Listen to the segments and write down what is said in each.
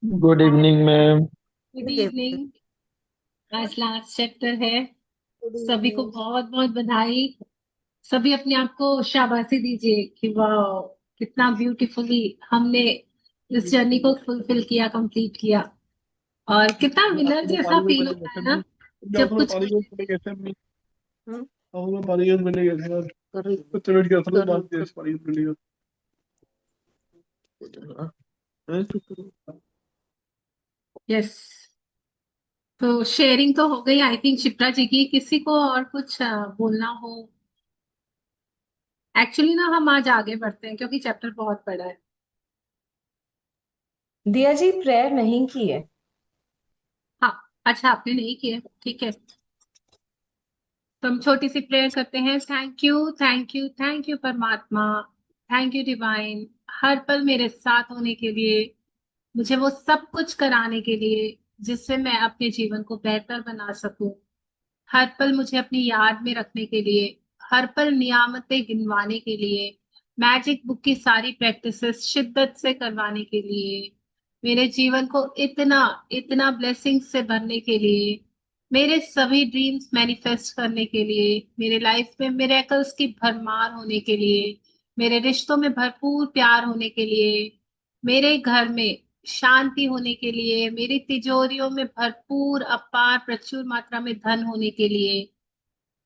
Good evening ma'am. Good good evening. आज last chapter है। सभी को इवनिंग। बहुत बहुत बधाई। सभी अपने आप को शाबाशी दीजिए कि वाह, कितना ब्यूटीफुली हमने इस जर्नी को फुलफिल किया, कंप्लीट किया। और कितना विनर आपको जैसा पानी में फील मिले होता कैसे है मिले? ना जब आपको कुछ पानी में होते मिले कैसे मिले? हम्म, आपको पानी में मिले कैसे यार? कुछ वेट किया था तो करो बात किया, पानी में मिलेगा। करो। हैं? यस। तो शेयरिंग तो हो गई आई थिंक शिप्रा जी की। किसी को और कुछ बोलना हो? एक्चुअली ना हम आज आगे बढ़ते हैं क्योंकि चैप्टर बहुत बड़ा है। दिया जी प्रेयर नहीं की है। हाँ। अच्छा, आपने नहीं किया, ठीक है। तो हम छोटी सी प्रेयर करते हैं। Thank you, thank you, thank you परमात्मा। Thank you divine. हर पल मेरे साथ होने के लिए, मुझे वो सब कुछ कराने के लिए जिससे मैं अपने जीवन को बेहतर बना सकूं। हर पल मुझे अपनी याद में रखने के लिए, हर पल नियामतें गिनवाने के लिए, मैजिक बुक की सारी प्रैक्टिसेस शिद्दत से करवाने के लिए, मेरे जीवन को इतना इतना ब्लेसिंग से भरने के लिए, मेरे सभी ड्रीम्स मैनिफेस्ट करने के लिए, मेरे लाइफ में मिरेकल्स की भरमार होने के लिए, मेरे रिश्तों में भरपूर प्यार होने के लिए, मेरे घर में शांति होने के लिए, मेरी तिजोरियों में भरपूर अपार प्रचुर मात्रा में धन होने के लिए,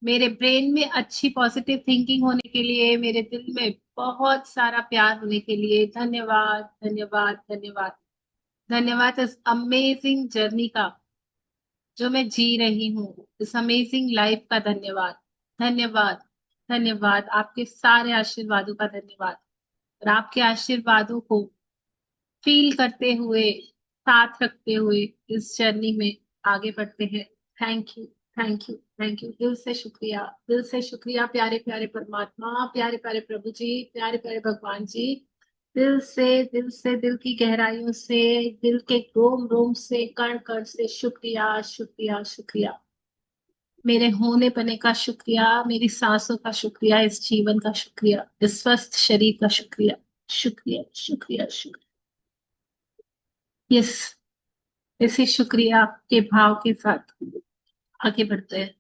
मेरे ब्रेन में अच्छी पॉजिटिव थिंकिंग होने के लिए, मेरे दिल में बहुत सारा प्यार होने के लिए। धन्यवाद, धन्यवाद, धन्यवाद। धन्यवाद इस अमेजिंग जर्नी का जो मैं जी रही हूँ, इस अमेजिंग लाइफ का धन्यवाद। धन्यवाद, धन्यवाद, आपके सारे आशीर्वादों का धन्यवाद। और आपके आशीर्वादों को फील करते हुए, साथ रखते हुए इस जर्नी में आगे बढ़ते हैं। Thank you, thank you, thank you. दिल से शुक्रिया, दिल से शुक्रिया प्यारे प्यारे परमात्मा, प्यारे प्यारे प्रभु जी, प्यारे प्यारे भगवान जी। दिल से, दिल से, दिल की गहराइयों से, दिल के रोम रोम से, कण कण से शुक्रिया, शुक्रिया, शुक्रिया। मेरे होने बने का शुक्रिया, मेरी सांसों का शुक्रिया, इस जीवन का शुक्रिया, इस स्वस्थ शरीर का शुक्रिया। शुक्रिया, शुक्रिया, शुक्रिया। यस। इसी शुक्रिया के भाव के साथ आगे बढ़ते हैं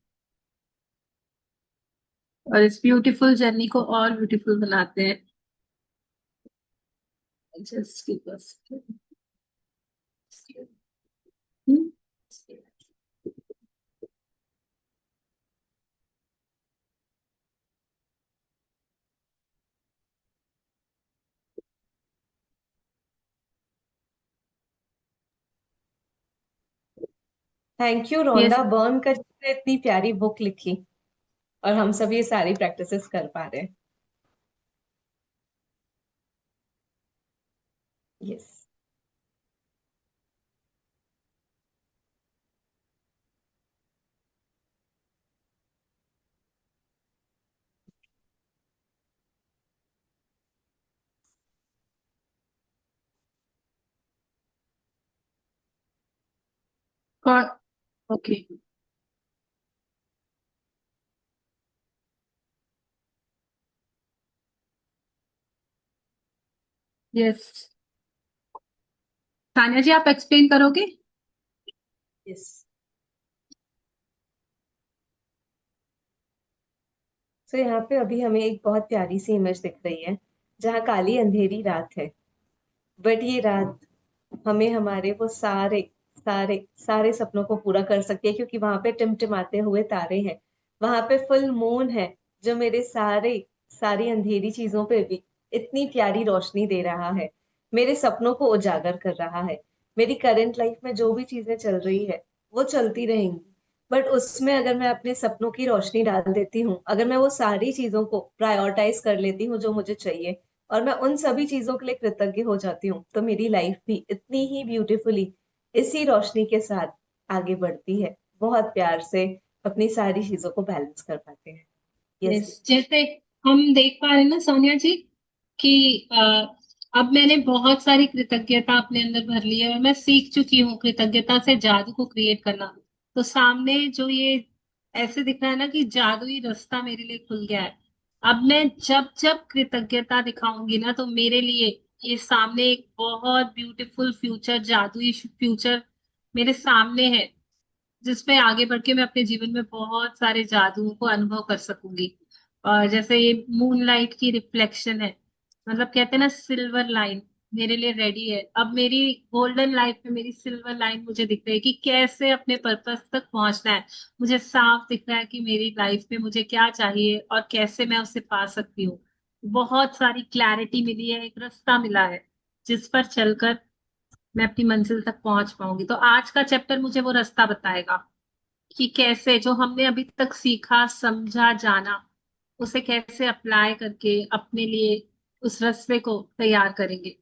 और इस ब्यूटीफुल जर्नी को और ब्यूटीफुल बनाते हैं। Just give us. Thank you yes. Rhonda Byrne कर जिसने इतनी प्यारी बुक लिखी और हम सब ये सारी प्रैक्टिसेस कर पा रहे हैं। यस। कौन? ओके। यस। तान्या जी, आप एक्सप्लेन करोगे? यस। तो यहाँ पे अभी हमें एक बहुत प्यारी सी इमेज दिख रही है जहाँ काली अंधेरी रात है। बट ये रात हमें हमारे वो सारे सारे सारे सपनों को पूरा कर सकती है क्योंकि वहां पे टिमटिमाते हुए तारे हैं। वहां पे फुल मून है जो मेरे सारे सारी अंधेरी चीजों पे भी इतनी प्यारी रोशनी दे रहा है, मेरे सपनों को उजागर कर रहा है। मेरी करंट लाइफ में जो भी चीजें चल रही है वो चलती रहेंगी, बट उसमें अगर मैं अपने सपनों की रोशनी डाल देती हूँ, अगर मैं वो सारी चीजों को प्रायोरिटाइज कर लेती हूँ जो मुझे चाहिए और मैं उन सभी चीजों के लिए कृतज्ञ हो जाती हूँ, तो मेरी लाइफ भी इतनी ही ब्यूटीफुली इसी रोशनी के साथ आगे बढ़ती है। बहुत प्यार से अपनी सारी चीजों को बैलेंस कर पाते हैं। यस। यस। जैसे हम देख पा रहे हैं ना सोनिया जी कि अब मैंने बहुत सारी कृतज्ञता अपने अंदर भर ली है और मैं सीख चुकी हूँ कृतज्ञता से जादू को क्रिएट करना। तो सामने जो ये ऐसे दिख रहा है ना कि जादुई रास्ता मेरे लिए खुल गया है। अब मैं जब जब कृतज्ञता दिखाऊंगी ना तो मेरे लिए ये सामने एक बहुत ब्यूटीफुल फ्यूचर, जादुई फ्यूचर मेरे सामने है, जिसमें आगे बढ़ के मैं अपने जीवन में बहुत सारे जादुओं को अनुभव कर सकूंगी। और जैसे ये मूनलाइट की रिफ्लेक्शन है, मतलब कहते हैं ना सिल्वर लाइन मेरे लिए रेडी है। अब मेरी गोल्डन लाइफ में मेरी सिल्वर लाइन मुझे दिख रही है कि कैसे अपने पर्पस तक पहुंचना है। मुझे साफ दिख रहा है कि मेरी लाइफ में मुझे क्या चाहिए और कैसे मैं उसे पा सकती हूँ। बहुत सारी क्लैरिटी मिली है, एक रास्ता मिला है जिस पर चलकर मैं अपनी मंजिल तक पहुंच पाऊंगी। तो आज का चैप्टर मुझे वो रास्ता बताएगा कि कैसे जो हमने अभी तक सीखा, समझा, जाना, उसे कैसे अप्लाई करके अपने लिए उस रास्ते को तैयार करेंगे।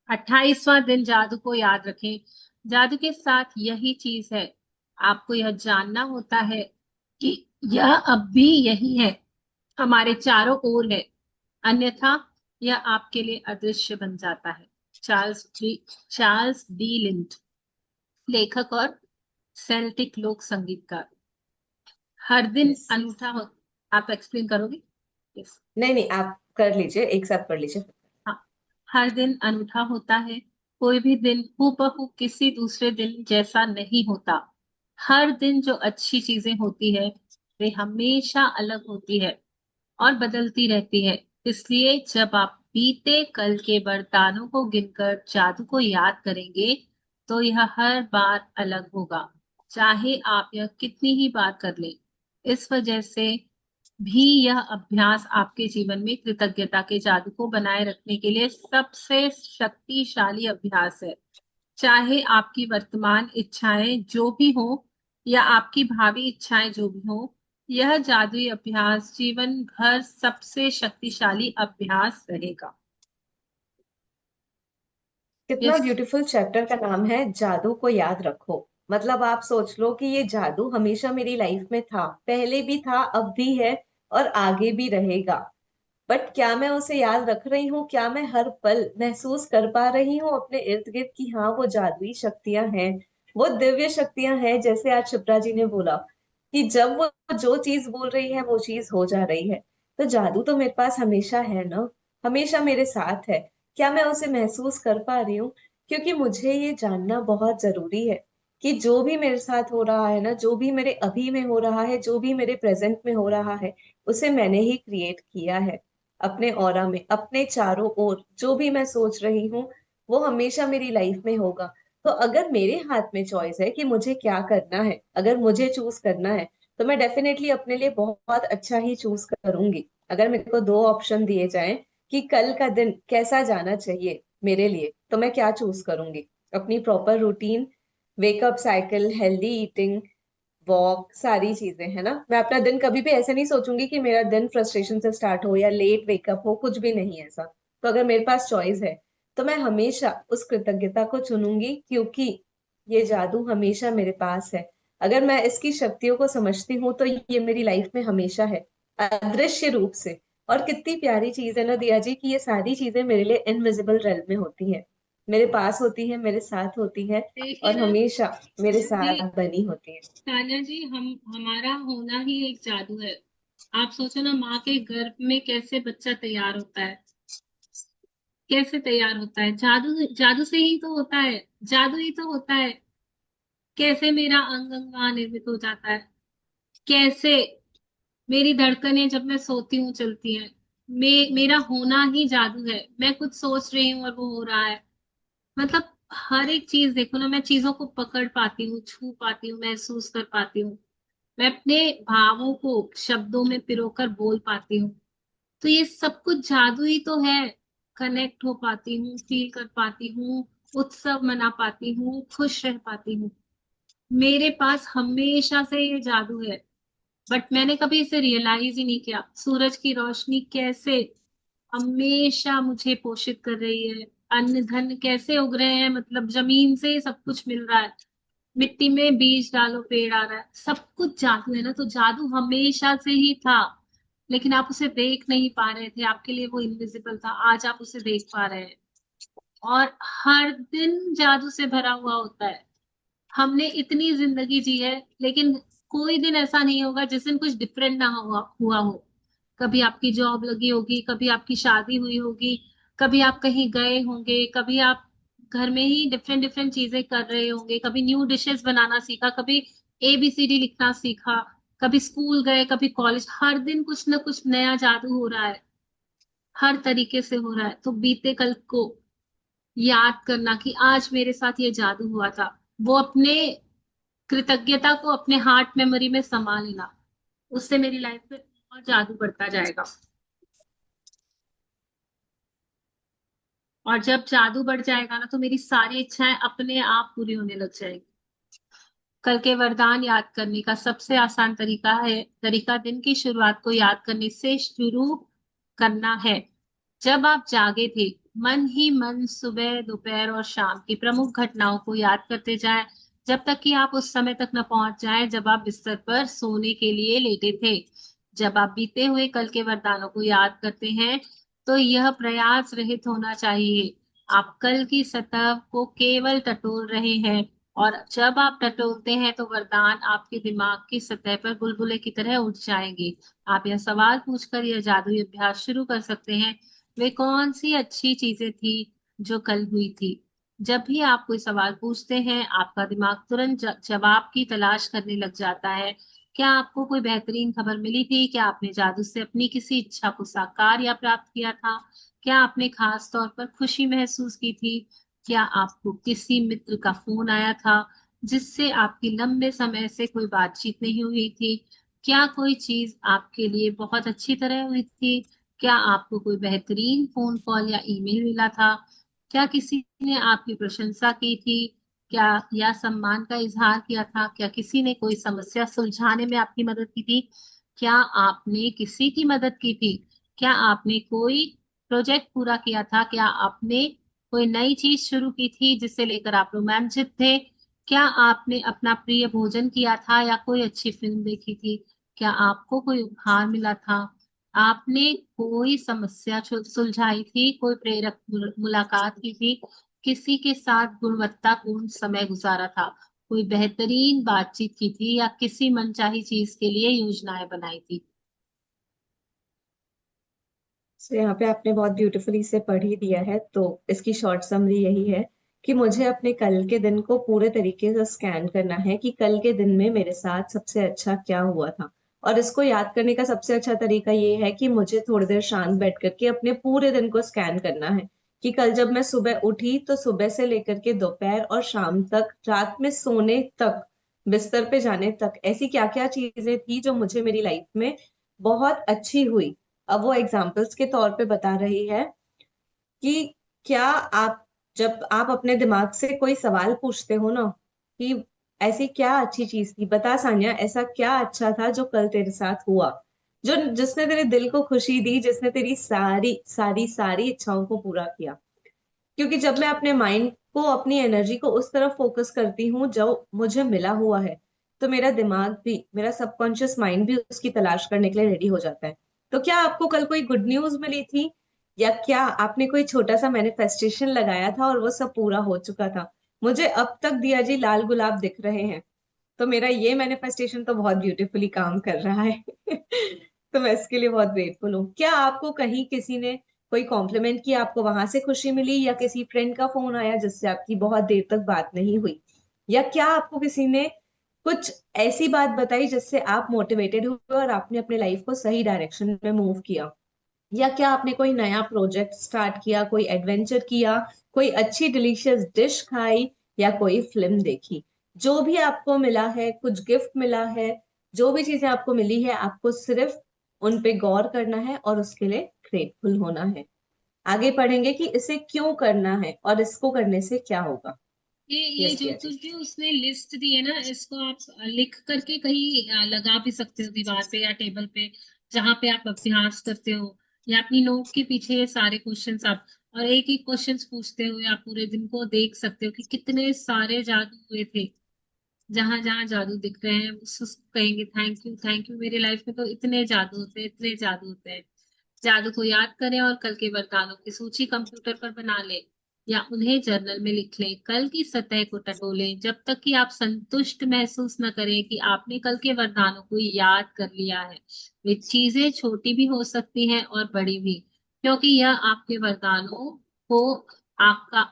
28वां दिन जादू को याद रखें। जादू के साथ यही चीज है, आपको यह जानना होता है कि यह अब भी यही है, हमारे चारों ओर है, अन्यथा यह आपके लिए अदृश्य बन जाता है। चार्ल्स डी लिंट, लेखक और सेल्टिक लोक संगीतकार। हर दिन यस। अनूठा हो। आप एक्सप्लेन करोगे? यस। नहीं नहीं, आप कर लीजिए, एक साथ कर लीजिए। हाँ। हर दिन अनूठा होता है, कोई भी दिन हूबहू किसी दूसरे दिन जैसा नहीं होता। हर दिन जो अच्छी चीजें होती है वे हमेशा अलग होती है और बदलती रहती है। इसलिए जब आप बीते कल के वरदानों को गिनकर जादू को याद करेंगे तो यह हर बार अलग होगा, चाहे आप यह कितनी ही बार कर लें। इस वजह से भी यह अभ्यास आपके जीवन में कृतज्ञता के जादू को बनाए रखने के लिए सबसे शक्तिशाली अभ्यास है। चाहे आपकी वर्तमान इच्छाएं जो भी हो या आपकी भावी इच्छाएं जो भी हो, यह जादुई अभ्यास जीवन भर सबसे शक्तिशाली अभ्यास रहेगा। कितना यस। ब्यूटीफुल चैप्टर का नाम है, जादू को याद रखो। मतलब आप सोच लो कि ये जादू हमेशा मेरी लाइफ में था, पहले भी था, अब भी है और आगे भी रहेगा। बट क्या मैं उसे याद रख रही हूँ? क्या मैं हर पल महसूस कर पा रही हूँ अपने इर्द गिर्द कि हाँ वो जादुई शक्तियां हैं, वो दिव्य शक्तियां हैं? जैसे आज शिप्रा जी ने बोला कि जब वो जो चीज बोल रही है वो चीज हो जा रही है। तो जादू तो मेरे पास हमेशा है ना, हमेशा मेरे साथ है। क्या मैं उसे महसूस कर पा रही हूँ? क्योंकि मुझे ये जानना बहुत जरूरी है कि जो भी मेरे साथ हो रहा है ना, जो भी मेरे अभी में हो रहा है, जो भी मेरे प्रेजेंट में हो रहा है, उसे मैंने ही क्रिएट किया है अपने ऑरा में, अपने चारों ओर। जो भी मैं सोच रही हूँ वो हमेशा मेरी लाइफ में होगा। तो अगर मेरे हाथ में चॉइस है कि मुझे क्या करना है, अगर मुझे चूज करना है, तो मैं डेफिनेटली अपने लिए बहुत अच्छा ही चूज करूंगी। अगर मेरे को दो ऑप्शन दिए जाएं कि कल का दिन कैसा जाना चाहिए मेरे लिए, तो मैं क्या चूज करूंगी? अपनी proper routine, wake up cycle, healthy eating, walk, सारी चीजें, है ना। मैं अपना दिन कभी भी ऐसे नहीं सोचूंगी कि मेरा दिन फ्रस्ट्रेशन से स्टार्ट हो या लेट वेकअप हो, कुछ भी नहीं ऐसा। तो अगर मेरे पास चॉइस है तो मैं हमेशा उस कृतज्ञता को चुनूंगी, क्योंकि ये जादू हमेशा मेरे पास है। अगर मैं इसकी शक्तियों को समझती हूँ तो ये मेरी लाइफ में हमेशा है, अदृश्य रूप से। और कितनी प्यारी चीज है ना दिया जी कि ये सारी चीजें मेरे लिए इनविजिबल रेल में होती है, मेरे पास होती है, मेरे साथ होती है देखिए और ना हमेशा मेरे जी, साथ बनी होती है। तान्या जी, हम हमारा होना ही एक जादू है। आप सोचो ना, माँ के गर्भ में कैसे बच्चा तैयार होता है, कैसे तैयार होता है? जादू, जादू से ही तो होता है, जादू ही तो होता है। कैसे मेरा अंग अंग वहां निर्मित हो जाता है, कैसे मेरी धड़कनें जब मैं सोती हूँ चलती हैं। मेरा होना ही जादू है। मैं कुछ सोच रही हूँ और वो हो रहा है। मतलब हर एक चीज देखो ना, मैं चीजों को पकड़ पाती हूँ, छू पाती हूँ, महसूस कर पाती हूँ। मैं अपने भावों को शब्दों में पिरोकर बोल पाती हूँ। तो ये सब कुछ जादू ही तो है। कनेक्ट हो पाती हूँ, फील कर पाती हूँ, उत्सव मना पाती हूँ, खुश रह पाती हूँ। मेरे पास हमेशा से ये जादू है, बट मैंने कभी इसे रियलाइज ही नहीं किया। सूरज की रोशनी कैसे हमेशा मुझे पोषित कर रही है, अन्न धन कैसे उग रहे हैं, मतलब जमीन से ही सब कुछ मिल रहा है। मिट्टी में बीज डालो पेड़ आ रहा है, सब कुछ जादू है ना। तो जादू हमेशा से ही था, लेकिन आप उसे देख नहीं पा रहे थे, आपके लिए वो इनविजिबल था। आज आप उसे देख पा रहे हैं और हर दिन जादू से भरा हुआ होता है। हमने इतनी जिंदगी जी है, लेकिन कोई दिन ऐसा नहीं होगा जिस दिन कुछ डिफरेंट ना हुआ हुआ हो। कभी आपकी जॉब लगी होगी, कभी आपकी शादी हुई होगी, कभी आप कहीं गए होंगे, कभी आप घर में ही डिफरेंट डिफरेंट चीजें कर रहे होंगे, कभी न्यू डिशेस बनाना सीखा, कभी ABCD लिखना सीखा, कभी स्कूल गए, कभी कॉलेज। हर दिन कुछ ना कुछ नया जादू हो रहा है, हर तरीके से हो रहा है। तो बीते कल को याद करना कि आज मेरे साथ ये जादू हुआ था, वो अपने कृतज्ञता को अपने हार्ट मेमोरी में समा लेना, उससे मेरी लाइफ में और जादू बढ़ता जाएगा। और जब जादू बढ़ जाएगा ना, तो मेरी सारी इच्छाएं अपने आप पूरी होने लग जाएगी। कल के वरदान याद करने का सबसे आसान तरीका दिन की शुरुआत को याद करने से शुरू करना है। जब आप जागे थे, मन ही मन सुबह, दोपहर और शाम की प्रमुख घटनाओं को याद करते जाएं, जब तक कि आप उस समय तक न पहुंच जाएं जब आप बिस्तर पर सोने के लिए लेटे थे। जब आप बीते हुए कल के वरदानों को याद करते हैं, तो यह प्रयास रहित होना चाहिए। आप कल की सतह को केवल टटोल रहे हैं, और जब आप टटोलते हैं तो वरदान आपके दिमाग की सतह पर बुलबुले की तरह उठ जाएंगे। आप यह सवाल पूछकर यह जादुई अभ्यास शुरू कर सकते हैं, वे कौन सी अच्छी चीजें थी जो कल हुई थी। जब भी आप कोई सवाल पूछते हैं, आपका दिमाग तुरंत जवाब की तलाश करने लग जाता है। क्या आपको कोई बेहतरीन खबर मिली थी? क्या आपने जादू से अपनी किसी इच्छा को साकार या प्राप्त किया था? क्या आपने खास तौर पर खुशी महसूस की थी? क्या आपको किसी मित्र का फोन आया था जिससे आपकी लंबे समय से कोई बातचीत नहीं हुई थी? क्या कोई चीज आपके लिए बहुत अच्छी तरह हुई थी? क्या आपको कोई बेहतरीन फोन कॉल या ईमेल मिला था? क्या किसी ने आपकी प्रशंसा की थी? क्या या सम्मान का इजहार किया था? क्या किसी ने कोई समस्या सुलझाने में आपकी मदद की थी? क्या आपने किसी की मदद की थी? क्या आपने कोई प्रोजेक्ट पूरा किया था? क्या आपने कोई नई चीज शुरू की थी जिसे लेकर आप रोमांचित थे? क्या आपने अपना प्रिय भोजन किया था या कोई अच्छी फिल्म देखी थी? क्या आपको कोई उपहार मिला था? आपने कोई समस्या सुलझाई थी? कोई प्रेरक मुलाकात की थी? किसी के साथ गुणवत्तापूर्ण समय गुजारा था? कोई बेहतरीन बातचीत की थी या किसी मनचाही चीज के लिए योजनाएं बनाई थी? सो यहाँ पे आपने बहुत ब्यूटीफुली से पढ़ ही दिया है, तो इसकी शॉर्ट समरी यही है कि मुझे अपने कल के दिन को पूरे तरीके से स्कैन करना है कि कल के दिन में मेरे साथ सबसे अच्छा क्या हुआ था। और इसको याद करने का सबसे अच्छा तरीका ये है कि मुझे थोड़ी देर शांत बैठ करके अपने पूरे दिन को स्कैन करना है कि कल जब मैं सुबह उठी तो सुबह से लेकर के दोपहर और शाम तक, रात में सोने तक, बिस्तर पे जाने तक ऐसी क्या क्या चीजें थी जो मुझे मेरी लाइफ में बहुत अच्छी हुई। अब वो एग्जाम्पल्स के तौर पे बता रही है कि क्या आप, जब आप अपने दिमाग से कोई सवाल पूछते हो ना कि ऐसी क्या अच्छी चीज थी, बता सान्या ऐसा क्या अच्छा था जो कल तेरे साथ हुआ, जो जिसने तेरे दिल को खुशी दी, जिसने तेरी सारी सारी सारी इच्छाओं को पूरा किया। क्योंकि जब मैं अपने माइंड को, अपनी एनर्जी को उस तरफ फोकस करती हूँ जो मुझे मिला हुआ है, तो मेरा दिमाग भी, मेरा सबकॉन्शियस माइंड भी उसकी तलाश करने के लिए रेडी हो जाता है। तो क्या आपको कल कोई गुड न्यूज मिली थी, या क्या आपने कोई छोटा सा मैनिफेस्टेशन लगाया था और वो सब पूरा हो चुका था? मुझे अब तक दिया जी लाल गुलाब दिख रहे हैं, तो मेरा ये मैनिफेस्टेशन तो बहुत ब्यूटीफुली काम कर रहा है। तो मैं इसके लिए बहुत ग्रेटफुल हूँ। क्या आपको कहीं किसी ने कोई कॉम्प्लीमेंट किया, आपको वहां से खुशी मिली, या किसी फ्रेंड का फोन आया जिससे आपकी बहुत देर तक बात नहीं हुई, या क्या आपको किसी ने कुछ ऐसी बात बताई जिससे आप मोटिवेटेड हुए और आपने अपने लाइफ को सही डायरेक्शन में मूव किया, या क्या आपने कोई नया प्रोजेक्ट स्टार्ट किया, कोई एडवेंचर किया, कोई अच्छी डिलीशियस डिश खाई, या कोई फिल्म देखी? जो भी आपको मिला है, कुछ गिफ्ट मिला है, जो भी चीजें आपको मिली है, आपको सिर्फ उन पे गौर करना है और उसके लिए ग्रेटफुल होना है। आगे पढ़ेंगे कि इसे क्यों करना है और इसको करने से क्या होगा। ये यस जो प्रिया जी। कुछ भी उसने लिस्ट दी है ना, इसको आप लिख करके कहीं लगा भी सकते हो दीवार पे या टेबल पे, जहां पे आप अभ्यास करते हो, या अपनी नोट के पीछे ये सारे क्वेश्चंस आप, और एक एक क्वेश्चंस पूछते हुए आप पूरे दिन को देख सकते हो कि कितने सारे जादू हुए थे। जहां जहां जादू दिख रहे हैं उसको कहेंगे थैंक यू, थैंक यू। मेरी लाइफ में तो इतने जादू होते हैं, इतने जादू होते हैं। जादू को याद करें और कल के वरदानों की सूची कंप्यूटर पर बना लें या उन्हें जर्नल में लिख लें। कल की सतह को टटोलें जब तक कि आप संतुष्ट महसूस न करें कि आपने कल के वरदानों को याद कर लिया है। वे चीजें छोटी भी हो सकती हैं और बड़ी भी। क्योंकि यह आपके वरदानों को आपका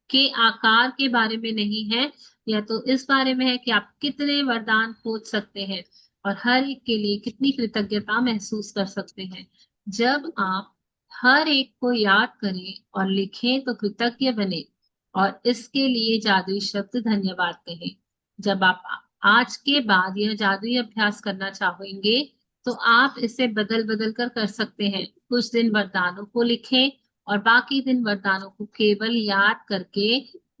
के आकार के बारे में नहीं है, यह तो इस बारे में है कि आप कितने वरदान खोज सकते हैं और हर एक के लिए कितनी कृतज्ञता महसूस कर सकते हैं। जब आप हर एक को याद करें और लिखें तो कृतज्ञ बने और इसके लिए जादुई शब्द धन्यवाद कहें। जब आप आज के बाद यह जादुई अभ्यास करना चाहेंगे तो आप इसे बदल बदल कर सकते हैं। कुछ दिन वरदानों को लिखें और बाकी दिन वरदानों को केवल याद करके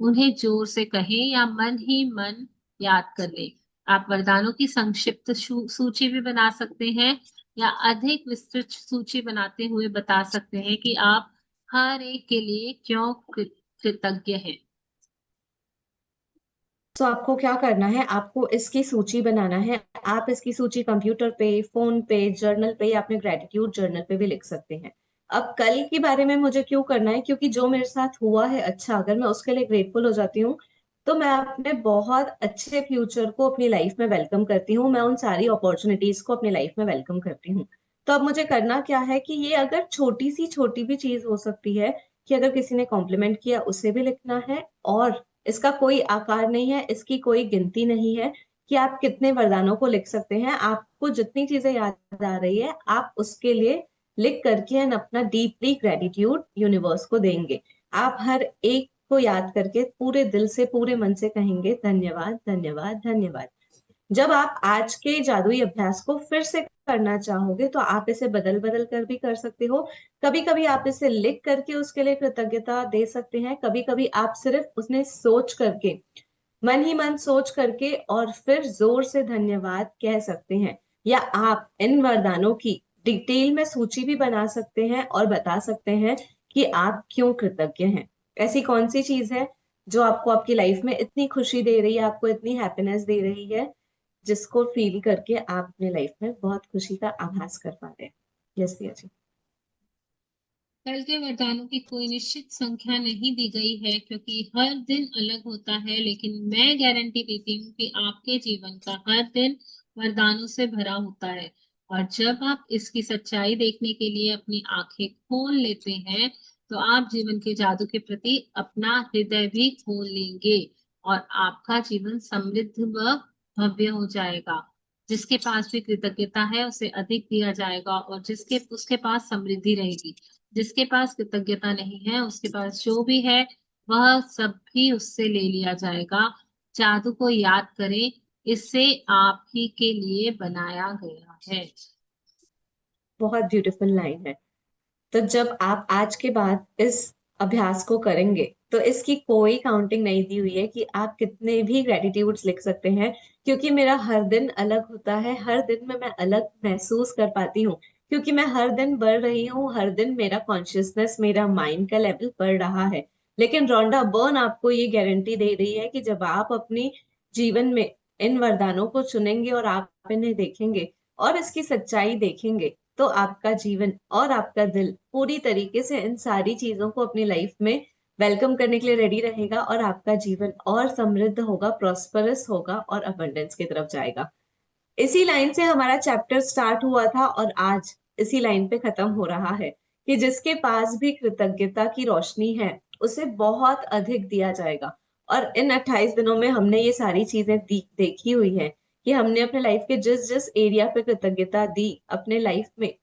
उन्हें जोर से कहें या मन ही मन याद कर लें। आप वरदानों की संक्षिप्त सूची भी बना सकते हैं या अधिक विस्तृत सूची बनाते हुए बता सकते हैं कि आप हर एक के लिए क्यों कृतज्ञ हैं। तो आपको क्या करना है, आपको इसकी सूची बनाना है। आप इसकी सूची कंप्यूटर पे, फोन पे, जर्नल पे या अपने ग्रेटिट्यूड जर्नल पे भी लिख सकते हैं। अब कल के बारे में मुझे क्यों करना है, क्योंकि जो मेरे साथ हुआ है अच्छा, अगर मैं उसके लिए ग्रेटफुल हो जाती हूँ तो मैं अपने बहुत अच्छे फ्यूचर को अपनी लाइफ में वेलकम करती हूँ, मैं उन सारी अपॉर्चुनिटीज को अपनी लाइफ में वेलकम करती हूँ। तो अब मुझे करना क्या है कि ये अगर छोटी सी छोटी भी चीज हो सकती है, कि अगर किसी ने कॉम्प्लीमेंट किया उसे भी लिखना है, और इसका कोई आकार नहीं है, इसकी कोई गिनती नहीं है कि आप कितने वरदानों को लिख सकते हैं। आपको जितनी चीजें याद आ रही है आप उसके लिए लिख करके एंड अपना डीपली ग्रेटिट्यूड यूनिवर्स को देंगे। आप हर एक को याद करके पूरे दिल से पूरे मन से कहेंगे धन्यवाद धन्यवाद धन्यवाद। जब आप आज के जादुई अभ्यास को फिर से करना चाहोगे तो आप इसे बदल बदल कर भी कर सकते हो। कभी कभी आप इसे लिख करके उसके लिए कृतज्ञता दे सकते हैं, कभी कभी आप सिर्फ उसने सोच करके, मन ही मन सोच करके और फिर जोर से धन्यवाद कह सकते हैं। या आप इन वरदानों की डिटेल में सूची भी बना सकते हैं और बता सकते हैं कि आप क्यों कृतज्ञ हैं। ऐसी कौन सी चीज है जो आपको आपकी लाइफ में इतनी खुशी दे रही है, आपको इतनी हैप्पीनेस दे रही है, जिसको फील करके आप अपनी लाइफ में बहुत खुशी का आभास कर पा रहे हैं। यस दिया जी। कल के वरदानों की कोई निश्चित संख्या नहीं दी गई है क्योंकि हर दिन अलग होता है, लेकिन मैं गारंटी देती हूँ कि आपके जीवन का हर दिन वरदानों से भरा होता है। और जब आप इसकी सच्चाई देखने के लिए अपनी आंखें खोल लेते हैं तो आप जीवन के जादू के प्रति अपना हृदय भी खोल लेंगे और आपका जीवन समृद्ध व भव्य हो जाएगा। जिसके पास भी कृतज्ञता है उसे अधिक दिया जाएगा और जिसके उसके पास समृद्धि रहेगी। जिसके पास कृतज्ञता नहीं है उसके पास जो भी है वह सब भी उससे ले लिया जाएगा। जादू को याद करें, इसे आप ही के लिए बनाया गया है। बहुत ब्यूटीफुल लाइन है। तो जब आप आज के बाद इस अभ्यास को करेंगे तो इसकी कोई काउंटिंग नहीं दी हुई है कि आप कितने भी ग्रेटिट्यूड्स लिख सकते हैं, क्योंकि मेरा हर दिन अलग होता है, हर दिन में मैं अलग महसूस कर पाती हूँ, क्योंकि मैं हर दिन बढ़ रही हूँ, हर दिन मेरा कॉन्शियसनेस, मेरा माइंड का लेवल बढ़ रहा है। लेकिन रोंडा बर्न आपको ये गारंटी दे रही है कि जब आप अपनी जीवन में इन वरदानों को चुनेंगे और आप इन्हें देखेंगे और इसकी सच्चाई देखेंगे, तो आपका जीवन और आपका दिल पूरी तरीके से इन सारी चीजों को अपनी लाइफ में वेलकम करने के लिए रेडी रहेगा और आपका जीवन और समृद्ध होगा, प्रॉस्परस होगा और अबंडेंस की तरफ जाएगा। इसी लाइन से हमारा चैप्टर स्टार्ट हुआ था और आज इसी लाइन पे खत्म हो रहा है कि जिसके पास भी कृतज्ञता की रोशनी है उसे बहुत अधिक दिया जाएगा। और इन 28 दिनों में हमने ये सारी चीजें देखी हुई है कि हमने अपने लाइफ के जिस जिस एरिया पे कृतज्ञता दी, अपने लाइफ में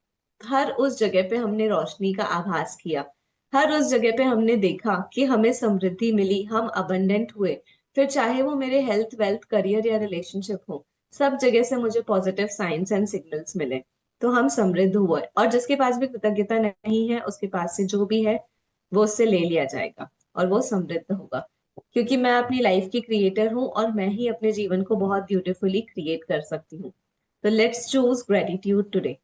हर उस जगह पे हमने रोशनी का आभास किया, हर उस जगह पे हमने देखा कि हमें समृद्धि मिली, हम अबंडेंट हुए। फिर चाहे वो मेरे हेल्थ, वेल्थ, करियर या रिलेशनशिप हो, सब जगह से मुझे पॉजिटिव साइंस एंड सिग्नल्स मिले, तो हम समृद्ध हुए। और जिसके पास भी कृतज्ञता नहीं है उसके पास से जो भी है वो उससे ले लिया जाएगा और वो समृद्ध होगा, क्योंकि मैं अपनी लाइफ की क्रिएटर हूँ और मैं ही अपने जीवन को बहुत ब्यूटीफुली क्रिएट कर सकती हूँ। तो लेट्स चूज ग्रेटिट्यूड टुडे।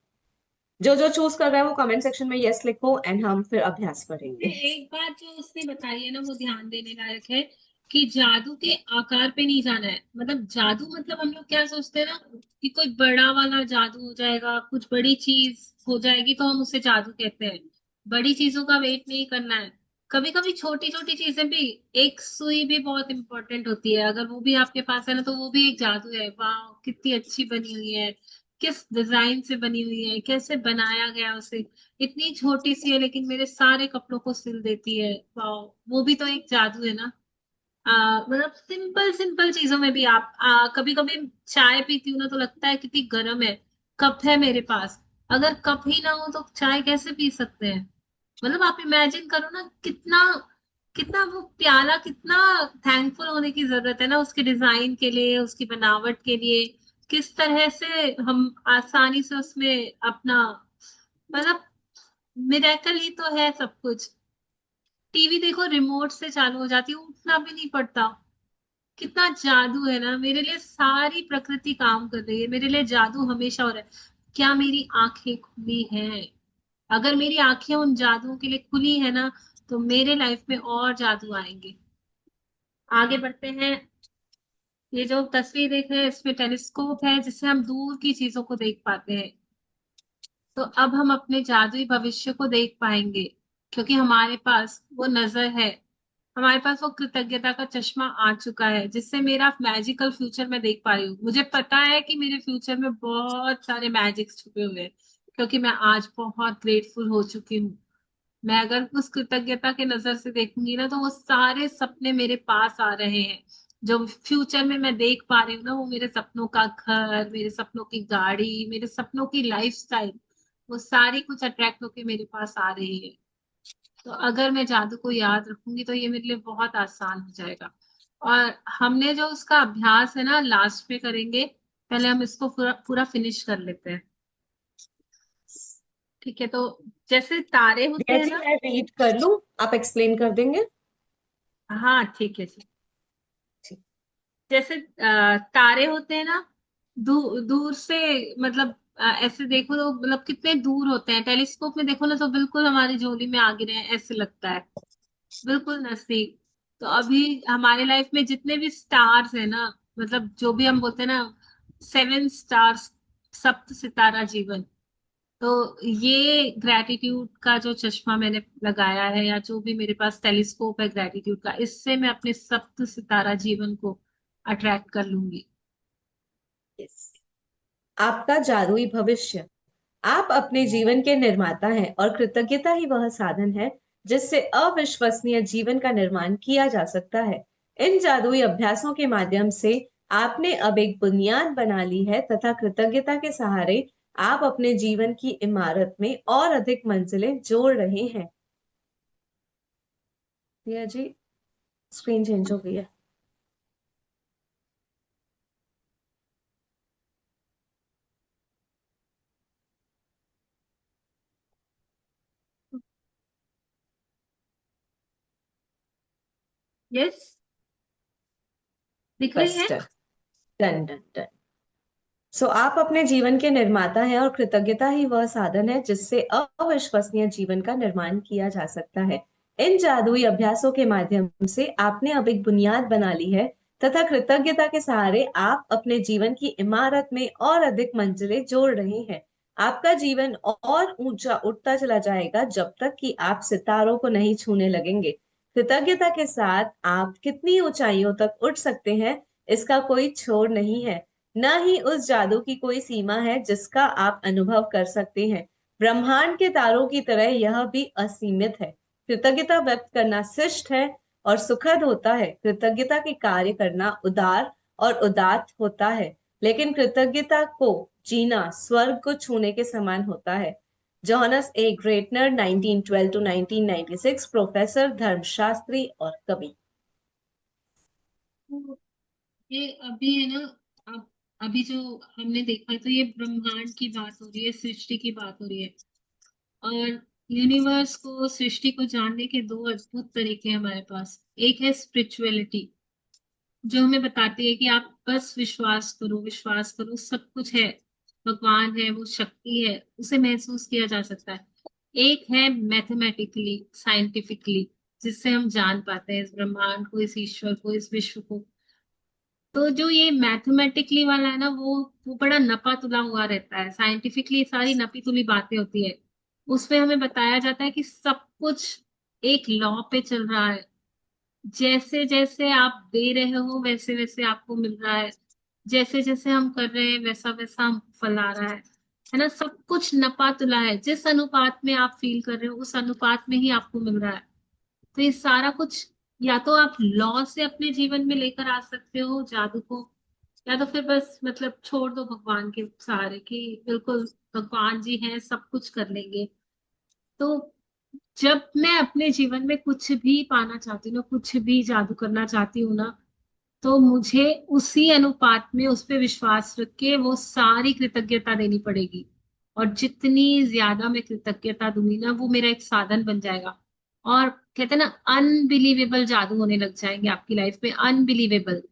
जो जो चूज कर रहा है वो कमेंट सेक्शन में यस लिखो एंड हम फिर अभ्यास करेंगे। एक बात जो उसने बताई है ना वो ध्यान देने लायक है कि जादू के आकार पे नहीं जाना है। मतलब जादू मतलब हम लोग क्या सोचते हैं ना कि कोई बड़ा वाला जादू हो जाएगा, कुछ बड़ी चीज हो जाएगी तो हम उसे जादू कहते हैं। बड़ी चीजों का वेट नहीं करना है। कभी कभी छोटी छोटी चीजें भी, एक सुई भी बहुत इंपॉर्टेंट होती है, अगर वो भी आपके पास है ना तो वो भी एक जादू है। वाह कितनी अच्छी बनी हुई है, किस डिजाइन से बनी हुई है, कैसे बनाया गया उसे। इतनी छोटी सी है लेकिन मेरे सारे कपड़ों को सिल देती है। वाह, वो भी तो एक जादू है ना। मतलब सिंपल सिंपल चीजों में भी आप कभी कभी चाय पीती हूँ ना तो लगता है कितनी गर्म है। कप है मेरे पास, अगर कप ही ना हो तो चाय कैसे पी सकते हैं। मतलब आप इमेजिन करो ना, कितना कितना वो प्याला, कितना थैंकफुल होने की जरूरत है ना उसके डिजाइन के लिए, उसकी बनावट के लिए। किस तरह से हम आसानी से उसमें अपना, मतलब मिरेकल ही तो है सब कुछ। टीवी देखो रिमोट से चालू हो जाती है, उठना भी नहीं पड़ता। कितना जादू है ना, मेरे लिए सारी प्रकृति काम कर रही है, मेरे लिए जादू हमेशा हो रहा है। क्या मेरी आंखें खुली हैं? अगर मेरी आंखें उन जादुओं के लिए खुली है ना, तो मेरे लाइफ में और जादू आएंगे। आगे बढ़ते हैं। ये जो तस्वीर देख रहे हैं इसमें टेलीस्कोप है जिससे हम दूर की चीजों को देख पाते हैं। तो अब हम अपने जादुई भविष्य को देख पाएंगे, क्योंकि हमारे पास वो नजर है, हमारे पास वो कृतज्ञता का चश्मा आ चुका है जिससे मेरा मैजिकल फ्यूचर मैं देख पा रही हूँ। मुझे पता है कि मेरे फ्यूचर में बहुत सारे मैजिक्स छुपे हुए हैं, क्योंकि मैं आज बहुत ग्रेटफुल हो चुकी हूँ। मैं अगर उस कृतज्ञता के नजर से देखूंगी ना तो वो सारे सपने मेरे पास आ रहे हैं। जो फ्यूचर में मैं देख पा रही हूँ ना, वो मेरे सपनों का घर, मेरे सपनों की गाड़ी, मेरे सपनों की लाइफस्टाइल, वो सारी कुछ अट्रैक्ट होके मेरे पास आ रही है। तो अगर मैं जादू को याद रखूंगी तो ये मेरे लिए बहुत आसान हो जाएगा। और हमने जो उसका अभ्यास है ना लास्ट में करेंगे, पहले हम इसको पूरा पूरा फिनिश कर लेते हैं। ठीक है, तो जैसे तारे होते दिया हैं जी, ना। मैं रीड कर लूं, आप एक्सप्लेन कर देंगे? हाँ ठीक है जी। ठीक। जैसे तारे होते हैं ना, दूर से, मतलब ऐसे देखो तो मतलब कितने दूर होते हैं, टेलीस्कोप में देखो ना तो बिल्कुल हमारी झोली में आ गिरे हैं ऐसे लगता है, बिल्कुल नजदीक। तो अभी हमारे लाइफ में जितने भी स्टार्स है ना, मतलब जो भी हम बोलते हैं ना, 7 स्टार्स, सप्त सितारा जीवन। तो ये ग्रैटिट्यूड का जो चश्मा मैंने लगाया है, या जो भी मेरे पास टेलीस्कोप है ग्रैटिट्यूड का, इससे मैं अपने सप्त सितारा जीवन को अट्रैक्ट कर लूंगी। यस। आपका जादुई भविष्य। आप अपने जीवन के निर्माता हैं और कृतज्ञता ही वह साधन है जिससे अविश्वसनीय जीवन का निर्माण किया जा सकता है। इन जादुई अभ्यासों के माध्यम से आपने अब एक बुनियाद बना ली है तथा कृतज्ञता के सहारे आप अपने जीवन की इमारत में और अधिक मंजिलें जोड़ रहे हैं। भैया जी, स्क्रीन चेंज हो गई है। यस, दिख रही बस है। Done. Done done done. So आप अपने जीवन के निर्माता हैं और कृतज्ञता ही वह साधन है जिससे अविश्वसनीय जीवन का निर्माण किया जा सकता है। इन जादुई अभ्यासों के माध्यम से आपने अब एक बुनियाद बना ली है तथा कृतज्ञता के सहारे आप अपने जीवन की इमारत में और अधिक मंजिलें जोड़ रहे हैं। आपका जीवन और ऊंचा उठता चला जाएगा जब तक कि आप सितारों को नहीं छूने लगेंगे। कृतज्ञता के साथ आप कितनी ऊंचाइयों तक उठ सकते हैं, इसका कोई छोर नहीं है। न ही उस जादू की कोई सीमा है जिसका आप अनुभव कर सकते हैं। ब्रह्मांड के तारों की तरह यह भी असीमित है। कृतज्ञता व्यक्त करना शिष्ट है और सुखद होता है। कृतज्ञता के कार्य करना उदार और उदात्त होता है। लेकिन कृतज्ञता को जीना स्वर्ग को छूने के समान होता है। जोहानस ए ग्रेटनर, 1912 टू 1996, प्रोफेसर, धर्मशास्त्री और कवि। तो ये अभी है ना, अब अभी जो हमने देखा तो ये ब्रह्मांड की बात हो रही है, सृष्टि की बात हो रही है। और यूनिवर्स को, सृष्टि को जानने के दो अद्भुत तरीके हैं हमारे पास। एक है स्पिरिचुअलिटी, जो हमें बताती है कि आप बस विश्वास करो, विश्वास करो, सब कुछ है, भगवान है, वो शक्ति है, उसे महसूस किया जा सकता है। एक है मैथमेटिकली, साइंटिफिकली, जिससे हम जान पाते हैं इस ब्रह्मांड को, इस ईश्वर को, इस विश्व को। तो जो ये मैथमेटिकली वाला है ना, वो बड़ा नपा तुला हुआ रहता है। साइंटिफिकली सारी नपी तुली बातें होती है, उसमें हमें बताया जाता है कि सब कुछ एक लॉ पे चल रहा है। जैसे जैसे आप दे रहे हो वैसे वैसे आपको मिल रहा है, जैसे जैसे हम कर रहे हैं वैसा वैसा हम फैला रहा है ना। सब कुछ नपा तुला है, जिस अनुपात में आप फील कर रहे हो उस अनुपात में ही आपको मिल रहा है। तो ये सारा कुछ या तो आप लॉ से अपने जीवन में लेकर आ सकते हो जादू को, या तो फिर बस मतलब छोड़ दो भगवान के सहारे कि बिल्कुल भगवान जी हैं, सब कुछ कर लेंगे। तो जब मैं अपने जीवन में कुछ भी पाना चाहती हूँ ना, कुछ भी जादू करना चाहती हूँ ना, तो मुझे उसी अनुपात में उस पे विश्वास रख के वो सारी कृतज्ञता देनी पड़ेगी। और जितनी ज्यादा मैं कृतज्ञता दूंगी ना, वो मेरा एक साधन बन जाएगा। और कहते हैं ना, अनबिलीवेबल जादू होने लग जाएंगे आपकी लाइफ में, अनबिलीवेबल।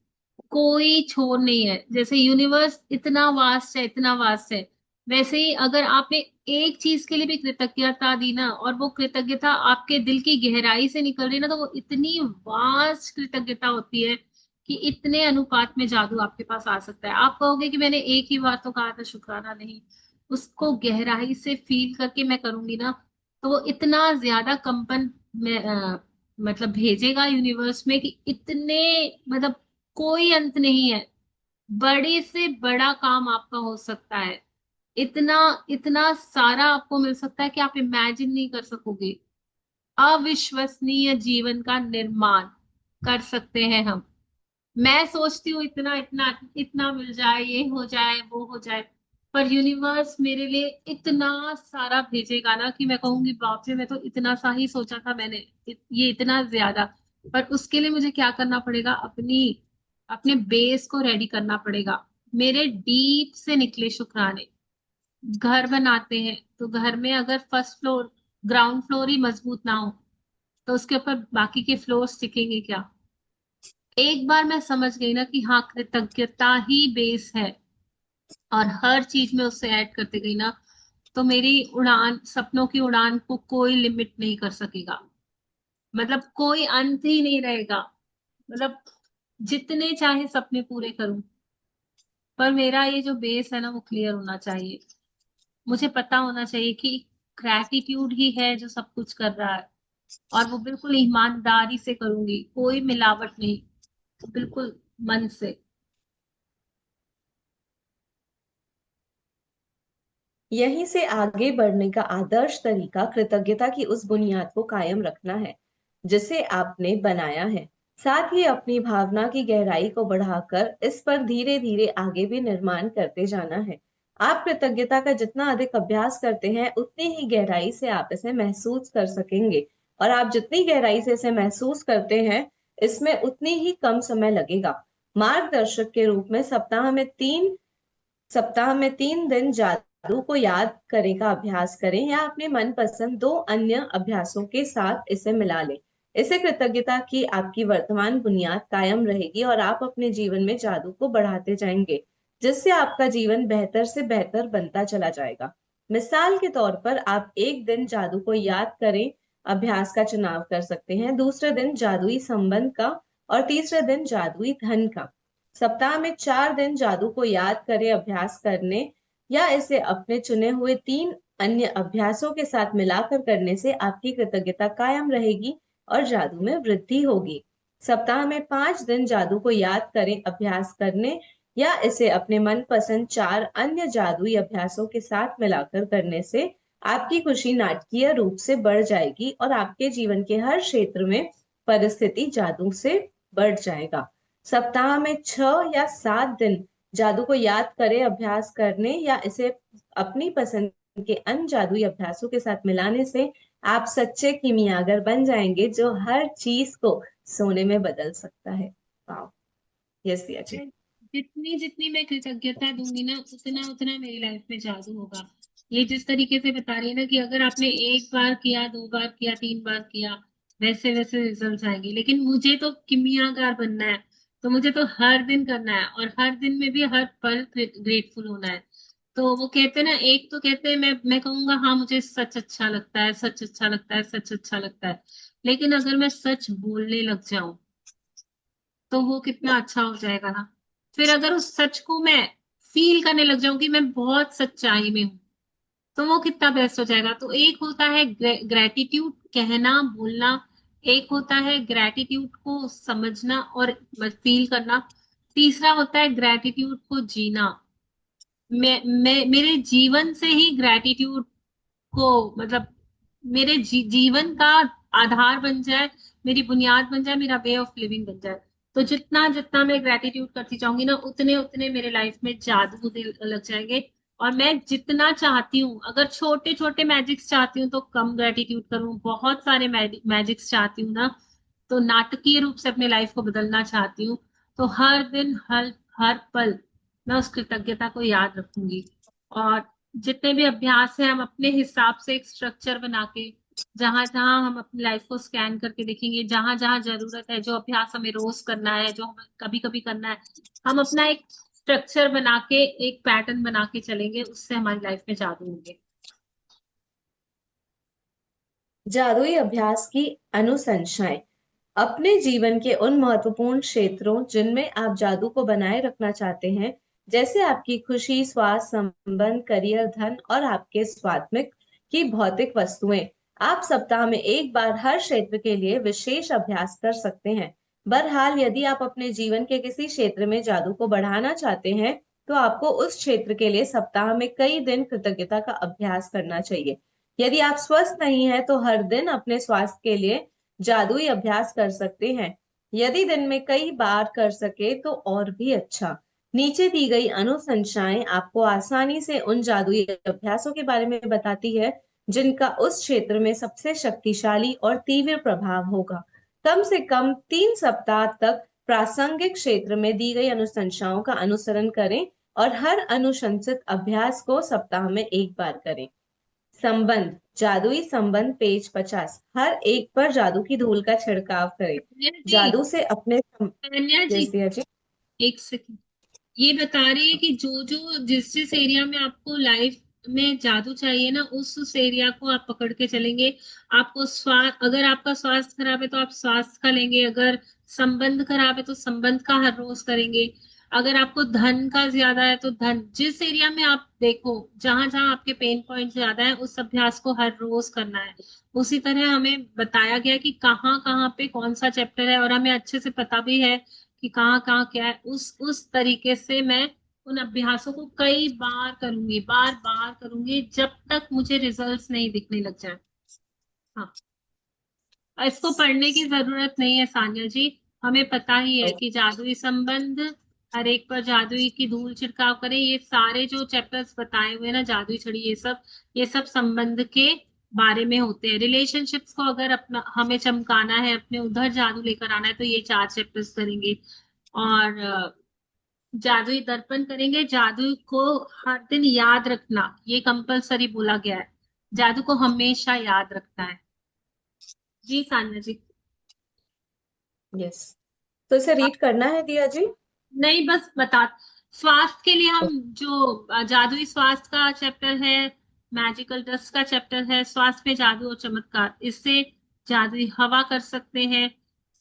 कोई छोर नहीं है। जैसे यूनिवर्स इतना वास्ट है, इतना वास्ट है, वैसे ही अगर आपने एक चीज के लिए भी कृतज्ञता दी ना, और वो कृतज्ञता आपके दिल की गहराई से निकल रही है ना, तो वो इतनी वास्ट कृतज्ञता होती है कि इतने अनुपात में जादू आपके पास आ सकता है। आप कहोगे कि मैंने एक ही बार तो कहा था शुक्राना, नहीं, उसको गहराई से फील करके मैं करूंगी ना, तो वो इतना ज्यादा कंपन में मतलब भेजेगा यूनिवर्स में कि इतने, मतलब कोई अंत नहीं है। बड़े से बड़ा काम आपका हो सकता है, इतना इतना सारा आपको मिल सकता है कि आप इमेजिन नहीं कर सकोगे। अविश्वसनीय जीवन का निर्माण कर सकते हैं हम। मैं सोचती हूँ इतना इतना इतना मिल जाए, ये हो जाए, वो हो जाए, पर यूनिवर्स मेरे लिए इतना सारा भेजेगा ना कि मैं कहूंगी बाप रे, मैं तो इतना सा ही सोचा था मैंने, ये इतना ज्यादा। पर उसके लिए मुझे क्या करना पड़ेगा, अपने बेस को रेडी करना पड़ेगा। मेरे डीप से निकले शुक्राने। घर बनाते हैं तो घर में अगर फर्स्ट फ्लोर, ग्राउंड फ्लोर ही मजबूत ना हो, तो उसके ऊपर बाकी के फ्लोर टिकेंगे क्या। एक बार मैं समझ गई ना कि हाँ, कृतज्ञता ही बेस है, और हर चीज में उससे ऐड करते गई ना, तो मेरी उड़ान, सपनों की उड़ान को कोई लिमिट नहीं कर सकेगा। मतलब कोई अंत ही नहीं रहेगा। मतलब जितने चाहे सपने पूरे करूं, पर मेरा ये जो बेस है ना, वो क्लियर होना चाहिए। मुझे पता होना चाहिए कि ग्रैटिट्यूड ही है जो सब कुछ कर रहा है, और वो बिल्कुल ईमानदारी से करूंगी, कोई मिलावट नहीं, बिल्कुल मन से। यहीं से आगे बढ़ने का आदर्श तरीका कृतज्ञता की उस बुनियाद को कायम रखना है जिसे आपने बनाया है। साथ ही अपनी भावना की गहराई को बढ़ाकर इस पर धीरे धीरे आगे भी निर्माण करते जाना है। आप कृतज्ञता का जितना अधिक अभ्यास करते हैं, उतनी ही गहराई से आप इसे महसूस कर सकेंगे। और आप जितनी गहराई से इसे महसूस करते हैं, इसमें उतनी ही कम समय लगेगा। मार्गदर्शक के रूप में सप्ताह में 3 दिन जादू को याद करने का अभ्यास करें, या अपने मनपसंद 2 अन्य अभ्यासों के साथ इसे मिला लें। इससे कृतज्ञता की आपकी वर्तमान बुनियाद कायम रहेगी और आप अपने जीवन में जादू को बढ़ाते जाएंगे, जिससे आपका जीवन बेहतर से बेहतर बनता चला जाएगा। मिसाल के तौर पर आप एक दिन जादू को याद करें अभ्यास का चुनाव कर सकते हैं, दूसरे दिन जादुई संबंध का, और तीसरे दिन जादुई धन का। सप्ताह में 4 दिन जादू को याद करें अभ्यास करने, या इसे अपने चुने हुए 3 अन्य अभ्यासों के साथ मिलाकर करने से आपकी कृतज्ञता कायम रहेगी और जादू में वृद्धि होगी। सप्ताह में 5 दिन जादू को याद करें अभ्यास करने, या इसे अपने मनपसंद 4 अन्य जादुई अभ्यासों के साथ मिलाकर करने से आपकी खुशी नाटकीय रूप से बढ़ जाएगी और आपके जीवन के हर क्षेत्र में परिस्थिति जादू से बढ़ जाएगा। सप्ताह में 6 या 7 दिन जादू को याद करें अभ्यास करने, या इसे अपनी पसंद के अन्य जादुई अभ्यासों के साथ मिलाने से आप सच्चे कीमियागर बन जाएंगे, जो हर चीज को सोने में बदल सकता है। वाह। यस दिया जी। जितनी जितनी मैं कृतज्ञता दूंगी ना, उतना उतना मेरी लाइफ में जादू होगा। ये जिस तरीके से बता रही है ना कि अगर आपने एक बार किया, 2 बार किया, 3 बार किया, वैसे वैसे रिजल्ट आएंगे। लेकिन मुझे तो किमियागार बनना है, तो मुझे तो हर दिन करना है, और हर दिन में भी हर पल ग्रेटफुल होना है। तो वो कहते हैं ना, एक तो कहते हैं, मैं कहूंगा हाँ मुझे सच अच्छा लगता है, सच अच्छा लगता है, सच अच्छा लगता है। लेकिन अगर मैं सच बोलने लग जाऊं, तो वो कितना अच्छा हो जाएगा ना। फिर अगर उस सच को मैं फील करने लग जाऊंगी, मैं बहुत सच्चाई में हूँ, तो वो कितना बेस्ट हो जाएगा। तो एक होता है ग्रेटिट्यूड कहना, बोलना। एक होता है ग्रेटिट्यूड को समझना और फील करना। तीसरा होता है ग्रेटिट्यूड को जीना। मेरे जीवन से ही ग्रेटिट्यूड को मतलब मेरे जीवन का आधार बन जाए, मेरी बुनियाद बन जाए, मेरा वे ऑफ लिविंग बन जाए। तो जितना जितना मैं ग्रेटिट्यूड करती जाऊंगी ना, उतने उतने मेरे लाइफ में जादू लग जाएंगे। और मैं जितना चाहती हूँ, अगर छोटे छोटे मैजिक्स चाहती हूँ तो कम ग्रेटिट्यूड करूँ, बहुत सारे मैजिक्स चाहती हूँ ना, तो नाटकीय रूप से अपने लाइफ को बदलना चाहती हूँ, तो हर दिन हर हर पल मैं उस कृतज्ञता को याद रखूंगी। और जितने भी अभ्यास है, हम अपने हिसाब से एक स्ट्रक्चर बना के, जहां जहां हम अपनी लाइफ को स्कैन करके देखेंगे, जहां जहां जरूरत है, जो अभ्यास हमें रोज करना है, जो हमें कभी कभी करना है, हम अपना एक स्ट्रक्चर बना के, एक पैटर्न बना के चलेंगे, उससे हमारी लाइफ में जादू होंगे। जादुई अभ्यास की अनुशंसाएं। अपने जीवन के उन महत्वपूर्ण क्षेत्रों जिनमें आप जादू को बनाए रखना चाहते हैं, जैसे आपकी खुशी, स्वास्थ्य, संबंध, करियर, धन और आपके स्वात्मिक की भौतिक वस्तुएं, आप सप्ताह में एक बार हर क्षेत्र के लिए विशेष अभ्यास कर सकते हैं। बहरहाल, यदि आप अपने जीवन के किसी क्षेत्र में जादू को बढ़ाना चाहते हैं, तो आपको उस क्षेत्र के लिए सप्ताह में कई दिन कृतज्ञता का अभ्यास करना चाहिए। यदि आप स्वस्थ नहीं हैं, तो हर दिन अपने स्वास्थ्य के लिए जादुई अभ्यास कर सकते हैं। यदि दिन में कई बार कर सके तो और भी अच्छा। नीचे दी गई अनुशंसाएं आपको आसानी से उन जादुई अभ्यासों के बारे में बताती है जिनका उस क्षेत्र में सबसे शक्तिशाली और तीव्र प्रभाव होगा। कम से कम 3 सप्ताह तक प्रासंगिक क्षेत्र में दी गई अनुशंसाओं का अनुसरण करें और हर अनुशंसित अभ्यास को सप्ताह में एक बार करें। संबंध, जादुई संबंध, पेज 50। हर एक पर जादू की धूल का छिड़काव करें। कन्या जी, जादू से अपने कन्या जी, यस दिया जी। एक सेकंड। ये बता रही है कि जो जो जिस जिस एरिया में आपको लाइफ में जादू चाहिए ना, उस एरिया को आप पकड़ के चलेंगे। आपको स्वास्थ्य, अगर आपका स्वास्थ्य खराब है तो आप स्वास्थ्य का लेंगे, अगर संबंध खराब है तो संबंध का हर रोज करेंगे, अगर आपको धन का ज्यादा है तो धन, जिस एरिया में आप देखो, जहां जहां आपके पेन पॉइंट ज्यादा है, उस अभ्यास को हर रोज करना है। उसी तरह हमें बताया गया कि कहाँ कहाँ पे कौन सा चैप्टर है, और हमें अच्छे से पता भी है कि कहाँ कहाँ क्या है। उस तरीके से मैं उन अभ्यासों को कई बार करूंगी, बार बार करूंगी, जब तक मुझे रिजल्ट्स नहीं दिखने लग जाए। हाँ, और इसको पढ़ने की जरूरत नहीं है सान्या जी, हमें पता ही है कि जादुई संबंध, हर एक पर जादुई की धूल छिड़काव करें, ये सारे जो चैप्टर्स बताए हुए हैं ना, जादुई छड़ी, ये सब संबंध के बारे में होते हैं। रिलेशनशिप्स को अगर अपना हमें चमकाना है, अपने उधर जादू लेकर आना है, तो ये 4 चैप्टर्स करेंगे। और जादुई दर्पण करेंगे। जादू को हर दिन याद रखना, ये कंपलसरी बोला गया है, जादू को हमेशा याद रखना है। जी सान्या जी। यस, तो इसे रीड करना है दिया जी। नहीं, बस बता। स्वास्थ्य के लिए हम जो जादुई स्वास्थ्य का चैप्टर है, मैजिकल डस्ट का चैप्टर है, स्वास्थ्य में जादू और चमत्कार, इससे जादुई हवा कर सकते हैं,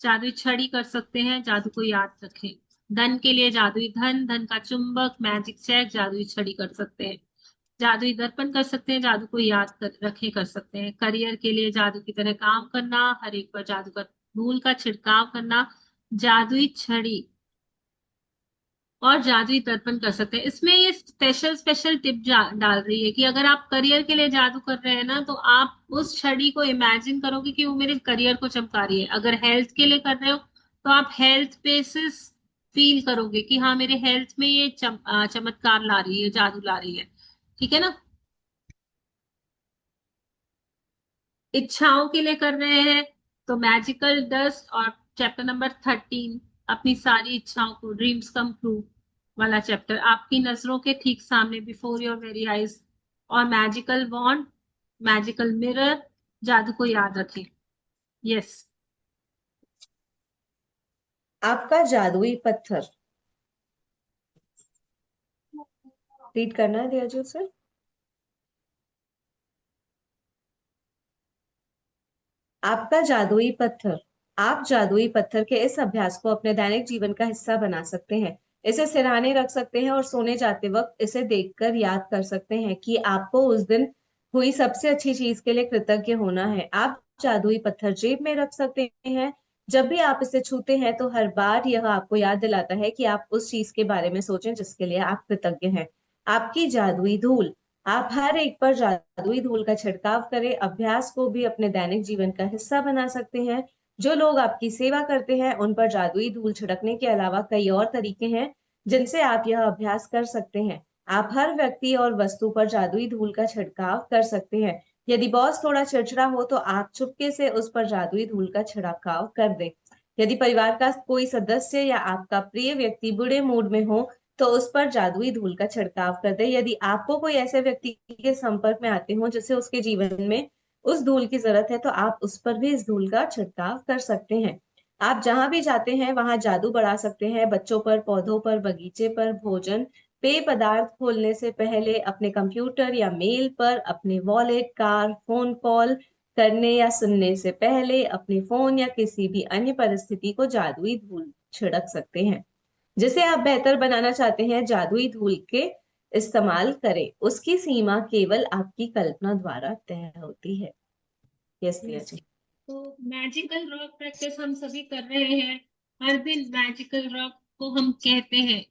जादुई छड़ी कर सकते हैं, जादू को याद रखें। धन के लिए जादुई धन, धन का चुंबक, मैजिक चेक, जादुई छड़ी कर सकते हैं, जादुई दर्पण कर सकते हैं, जादू को याद रखे कर सकते हैं। करियर के लिए जादू की तरह काम करना, हर एक पर जादू का धूल का छिड़काव करना, जादुई छड़ी और जादुई दर्पण कर सकते हैं। इसमें ये स्पेशल स्पेशल टिप डाल रही है कि अगर आप करियर के लिए जादू कर रहे हैं ना, तो आप उस छड़ी को इमेजिन करोगे कि वो मेरे करियर को चमका रही है। अगर हेल्थ के लिए कर रहे हो तो आप हेल्थ बेसिस फील करोगे कि हाँ, मेरे हेल्थ में ये चमत्कार ला रही है, जादू ला रही है। ठीक है ना। इच्छाओं के लिए कर रहे हैं तो मैजिकल डस्ट और चैप्टर नंबर 13, अपनी सारी इच्छाओं को, ड्रीम्स कम ट्रू वाला चैप्टर, आपकी नजरों के ठीक सामने, बिफोर योर वेरी आईज, और मैजिकल वॉन्ड, मैजिकल मिरर, जादू को याद रखें। यस। आपका जादुई पत्थर, रीड करना है दिया जी उसे। आपका जादुई पत्थर। आप जादुई पत्थर के इस अभ्यास को अपने दैनिक जीवन का हिस्सा बना सकते हैं। इसे सिरहाने रख सकते हैं और सोने जाते वक्त इसे देखकर याद कर सकते हैं कि आपको उस दिन हुई सबसे अच्छी चीज के लिए कृतज्ञ होना है। आप जादुई पत्थर जेब में रख सकते हैं। जब भी आप इसे छूते हैं तो हर बार यह आपको याद दिलाता है कि आप उस चीज के बारे में सोचें जिसके लिए आप कृतज्ञ हैं। आपकी जादुई धूल। आप हर एक पर जादुई धूल का छिड़काव करें। अभ्यास को भी अपने दैनिक जीवन का हिस्सा बना सकते हैं। जो लोग आपकी सेवा करते हैं उन पर जादुई धूल छिड़कने के अलावा कई और तरीके हैं जिनसे आप यह अभ्यास कर सकते हैं। आप हर व्यक्ति और वस्तु पर जादुई धूल का छिड़काव कर सकते हैं। यदि बॉस थोड़ा चिड़चिड़ा हो तो आप चुपके से उस पर जादुई धूल का छिड़काव कर दें। यदि परिवार का कोई सदस्य या आपका प्रिय व्यक्ति बुरे मूड में हो तो उस पर जादुई धूल का छिड़काव कर दे। यदि आपको कोई ऐसे व्यक्ति के संपर्क में आते हो जिससे उसके जीवन में उस धूल की जरूरत है तो आप उस पर भी इस धूल का छिड़काव कर सकते हैं। आप जहां भी जाते हैं वहां जादू बढ़ा सकते हैं। बच्चों पर, पौधों पर, बगीचे पर, भोजन, पेय पदार्थ खोलने से पहले, अपने कंप्यूटर या मेल पर, अपने वॉलेट, कार, फोन कॉल करने या सुनने से पहले, अपने फोन या किसी भी अन्य परिस्थिति को जादुई धूल छिड़क सकते हैं। जिसे आप बेहतर बनाना चाहते हैं जादुई धूल के इस्तेमाल करें। उसकी सीमा केवल आपकी कल्पना द्वारा तय होती है। यस प्रिया Yes. जी। तो मैजिकल रॉक प्रैक्टिस हम सभी कर रहे हैं। हर दिन मैजिकल रॉक को हम कहते हैं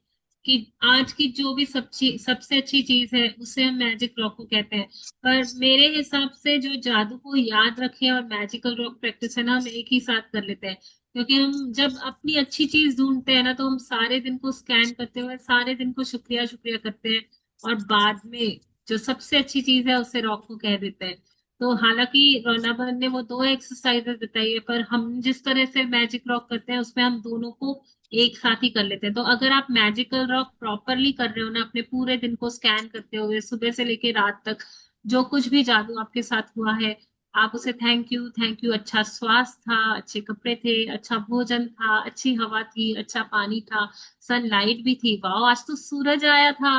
कि आज की जो भी सबसे अच्छी चीज है उसे हम मैजिक रॉक को कहते हैं। पर मेरे हिसाब से जो जादू को याद रखे और मैजिकल रॉक प्रैक्टिस है ना, हम एक ही साथ कर लेते हैं। क्योंकि हम जब अपनी अच्छी चीज ढूंढते हैं ना, तो हम सारे दिन को स्कैन करते हुए सारे दिन को शुक्रिया शुक्रिया करते हैं, और बाद में जो सबसे अच्छी चीज है उसे रॉक को कह देते हैं। तो हालांकि रौनाबन ने वो दो एक्सरसाइजेस बताई है, पर हम जिस तरह से मैजिक रॉक करते हैं उसमें हम दोनों को एक साथ ही कर लेते हैं। तो अगर आप मैजिकल रॉक प्रॉपरली कर रहे हो ना, अपने पूरे दिन को स्कैन करते हुए सुबह से लेके रात तक जो कुछ भी जादू आपके साथ हुआ है, आप उसे थैंक यू, अच्छा स्वास्थ्य था, अच्छे कपड़े थे, अच्छा भोजन था, अच्छी हवा थी, अच्छा पानी था, सनलाइट भी थी, वाह आज तो सूरज आया था।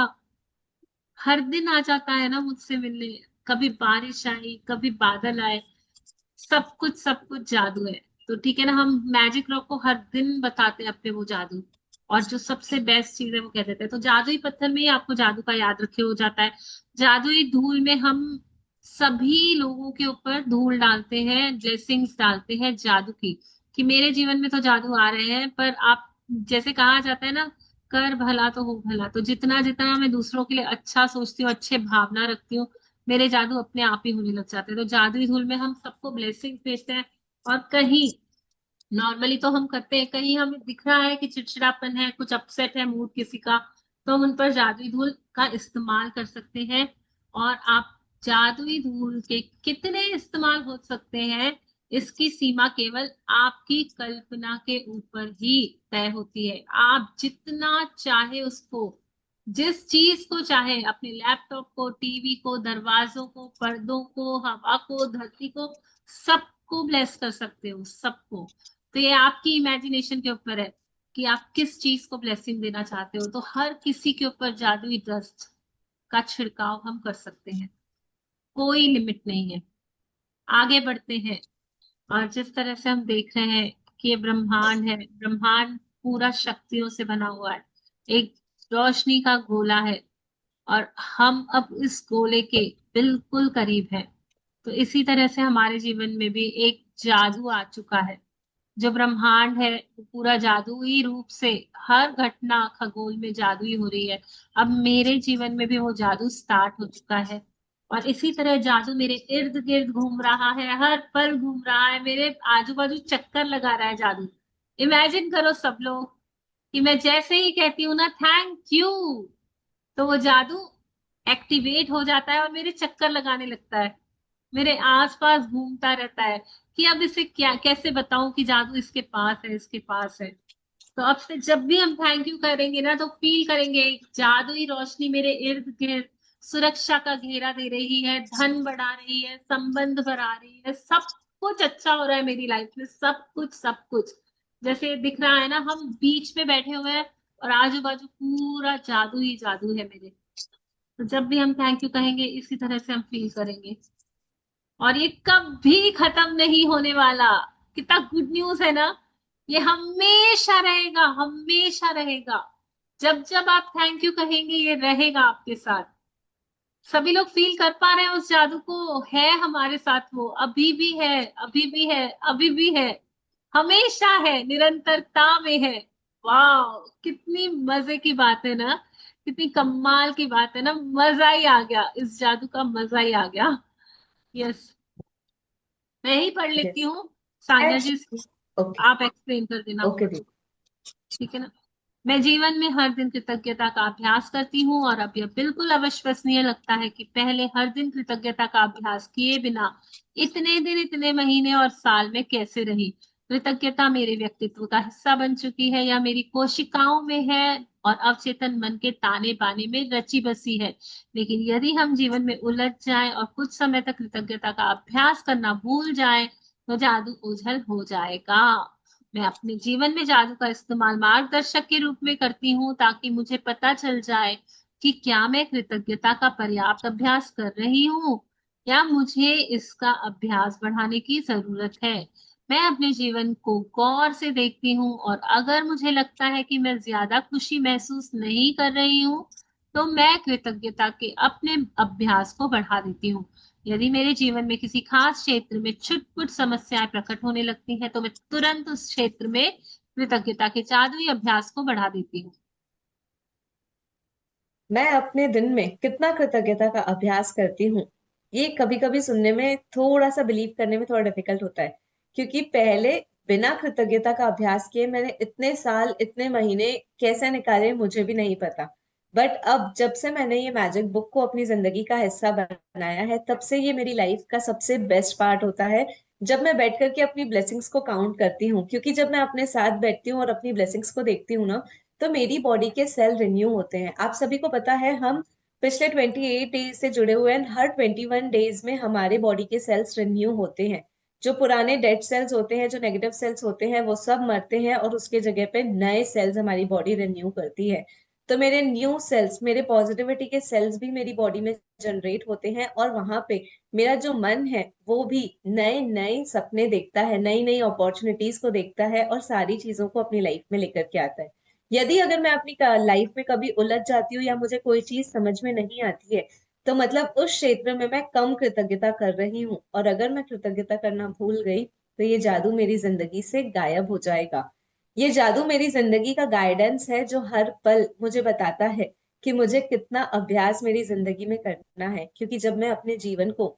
हर दिन आ जाता है ना मुझसे मिलने, कभी बारिश आई, कभी बादल आए, सब कुछ जादू है। तो ठीक है ना, हम मैजिक रॉक को हर दिन बताते हैं अपने वो जादू, और जो सबसे बेस्ट चीज है वो कह देते हैं। तो जादुई पत्थर में ही आपको जादू का याद रखे हो जाता है। जादुई धूल में हम सभी लोगों के ऊपर धूल डालते हैं, ब्लेसिंग्स डालते हैं जादू की, कि मेरे जीवन में तो जादू आ रहे हैं। पर आप, जैसे कहा जाता है ना, कर भला तो हो भला। तो जितना जितना मैं दूसरों के लिए अच्छा सोचती हूँ, अच्छे भावना रखती हूँ, मेरे जादू अपने आप ही होने लग जाते हैं। तो जादुई धूल में हम सबको ब्लेसिंग भेजते हैं। और कहीं नॉर्मली तो हम करते हैं, कहीं हमें दिख रहा है कि चिड़चिड़ापन है, कुछ अपसेट है मूड किसी का, तो हम उन पर जादुई धूल का इस्तेमाल कर सकते हैं। और आप जादुई धूल के कितने इस्तेमाल हो सकते हैं, इसकी सीमा केवल आपकी कल्पना के ऊपर ही तय होती है। आप जितना चाहे उसको, जिस चीज को चाहे, अपने लैपटॉप को, टीवी को, दरवाजों को, पर्दों को, हवा को, धरती को, सबको ब्लेस कर सकते हो, सबको। तो ये आपकी इमेजिनेशन के ऊपर है कि आप किस चीज को ब्लेसिंग देना चाहते हो। तो हर किसी के ऊपर जादुई डस्ट का छिड़काव हम कर सकते हैं, कोई लिमिट नहीं है। आगे बढ़ते हैं। और जिस तरह से हम देख रहे हैं कि ये ब्रह्मांड है, ब्रह्मांड पूरा शक्तियों से बना हुआ है, एक रोशनी का गोला है, और हम अब इस गोले के बिल्कुल करीब हैं। तो इसी तरह से हमारे जीवन में भी एक जादू आ चुका है। जो ब्रह्मांड है वो पूरा जादुई रूप से, हर घटना खगोल में जादुई हो रही है। अब मेरे जीवन में भी वो जादू स्टार्ट हो चुका है, और इसी तरह जादू मेरे इर्द गिर्द घूम रहा है, हर पल घूम रहा है, मेरे आजू बाजू चक्कर लगा रहा है जादू। इमेजिन करो सब लोग, कि मैं जैसे ही कहती हूँ ना थैंक यू, तो वो जादू एक्टिवेट हो जाता है और मेरे चक्कर लगाने लगता है, मेरे आसपास घूमता रहता है। कि अब इसे क्या कैसे बताऊं कि जादू इसके पास है, इसके पास है। तो अब से जब भी हम थैंक यू करेंगे ना, तो फील करेंगे एक जादुई रोशनी मेरे इर्द गिर्द सुरक्षा का घेरा दे रही है, धन बढ़ा रही है, संबंध बढ़ा रही है, सब कुछ अच्छा हो रहा है मेरी लाइफ में, सब कुछ सब कुछ। जैसे दिख रहा है ना, हम बीच में बैठे हुए हैं और आजू बाजू पूरा जादू ही जादू है मेरे। तो जब भी हम थैंक यू कहेंगे इसी तरह से हम फील करेंगे, और ये कभी खत्म नहीं होने वाला। कितना गुड न्यूज है ना, ये हमेशा रहेगा, हमेशा रहेगा। जब जब आप थैंक यू कहेंगे ये रहेगा आपके साथ। सभी लोग फील कर पा रहे हैं उस जादू को, है हमारे साथ वो, अभी भी है, अभी भी है, अभी भी है, हमेशा है, निरंतरता में है। वाह, कितनी मजे की बात है ना, कितनी कमाल की बात है ना, मजा ही आ गया, इस जादू का मजा ही आ गया। यस, मैं ही पढ़ लेती यस। हूँ। सान्या जी, ओके। आप एक्सप्लेन कर देना, ओके दी। ठीक है ना। मैं जीवन में हर दिन कृतज्ञता का अभ्यास करती हूँ, और अब यह बिल्कुल अविश्वसनीय लगता है कि पहले हर दिन कृतज्ञता का अभ्यास किए बिना इतने दिन, इतने महीने और साल में कैसे रही। कृतज्ञता मेरे व्यक्तित्व का हिस्सा बन चुकी है, या मेरी कोशिकाओं में है, और अवचेतन मन के ताने बाने में रची बसी है। लेकिन यदि हम जीवन में उलझ जाएं और कुछ समय तक कृतज्ञता का अभ्यास करना भूल जाएं, तो जादू ओझल हो जाएगा। मैं अपने जीवन में जादू का इस्तेमाल मार्गदर्शक के रूप में करती हूँ, ताकि मुझे पता चल जाए कि क्या मैं कृतज्ञता का पर्याप्त अभ्यास कर रही हूँ, या मुझे इसका अभ्यास बढ़ाने की जरूरत है। मैं अपने जीवन को गौर से देखती हूँ, और अगर मुझे लगता है कि मैं ज्यादा खुशी महसूस नहीं कर रही हूँ, तो मैं कृतज्ञता के अपने अभ्यास को बढ़ा देती हूँ। यदि मेरे जीवन में किसी खास क्षेत्र में छुटपुट समस्याएं प्रकट होने लगती हैं, तो मैं तुरंत उस क्षेत्र में कृतज्ञता के जादुई अभ्यास को बढ़ा देती हूँ। मैं अपने दिन में कितना कृतज्ञता का अभ्यास करती हूँ, ये कभी कभी सुनने में थोड़ा सा बिलीव करने में थोड़ा डिफिकल्ट होता है, क्योंकि पहले बिना कृतज्ञता का अभ्यास किए मैंने इतने साल, इतने महीने कैसे निकाले मुझे भी नहीं पता। बट अब जब से मैंने ये मैजिक बुक को अपनी जिंदगी का हिस्सा बनाया है, तब से ये मेरी लाइफ का सबसे बेस्ट पार्ट होता है। जब मैं बैठ करके अपनी ब्लेसिंग्स को काउंट करती हूँ, क्योंकि जब मैं अपने साथ बैठती हूँ और अपनी ब्लेसिंग्स को देखती हूँ ना, तो मेरी बॉडी के सेल रिन्यू होते हैं। आप सभी को पता है, हम पिछले 28 डेज से जुड़े हुए हैं। हर 21 डेज में हमारे बॉडी के सेल्स रिन्यू होते हैं। जो पुराने डेड सेल्स होते हैं, जो नेगेटिव सेल्स होते हैं, वो सब मरते हैं और उसके जगह पे नए सेल्स हमारी बॉडी रिन्यू करती है। तो मेरे न्यू सेल्स, मेरे पॉजिटिविटी के सेल्स भी मेरी बॉडी में जनरेट होते हैं, और वहां पे मेरा जो मन है वो भी नए नए सपने देखता है, नई नई अपॉर्चुनिटीज को देखता है, और सारी चीजों को अपनी लाइफ में लेकर के आता है। यदि अगर मैं अपनी लाइफ में कभी उलझ जाती हूँ या मुझे कोई चीज समझ में नहीं आती है, तो मतलब उस क्षेत्र में मैं कम कृतज्ञता कर रही हूँ, और अगर मैं कृतज्ञता करना भूल गई, तो ये जादू मेरी जिंदगी से गायब हो जाएगा। ये जादू मेरी जिंदगी का गाइडेंस है, जो हर पल मुझे बताता है कि मुझे कितना अभ्यास मेरी जिंदगी में करना है। क्योंकि जब मैं अपने जीवन को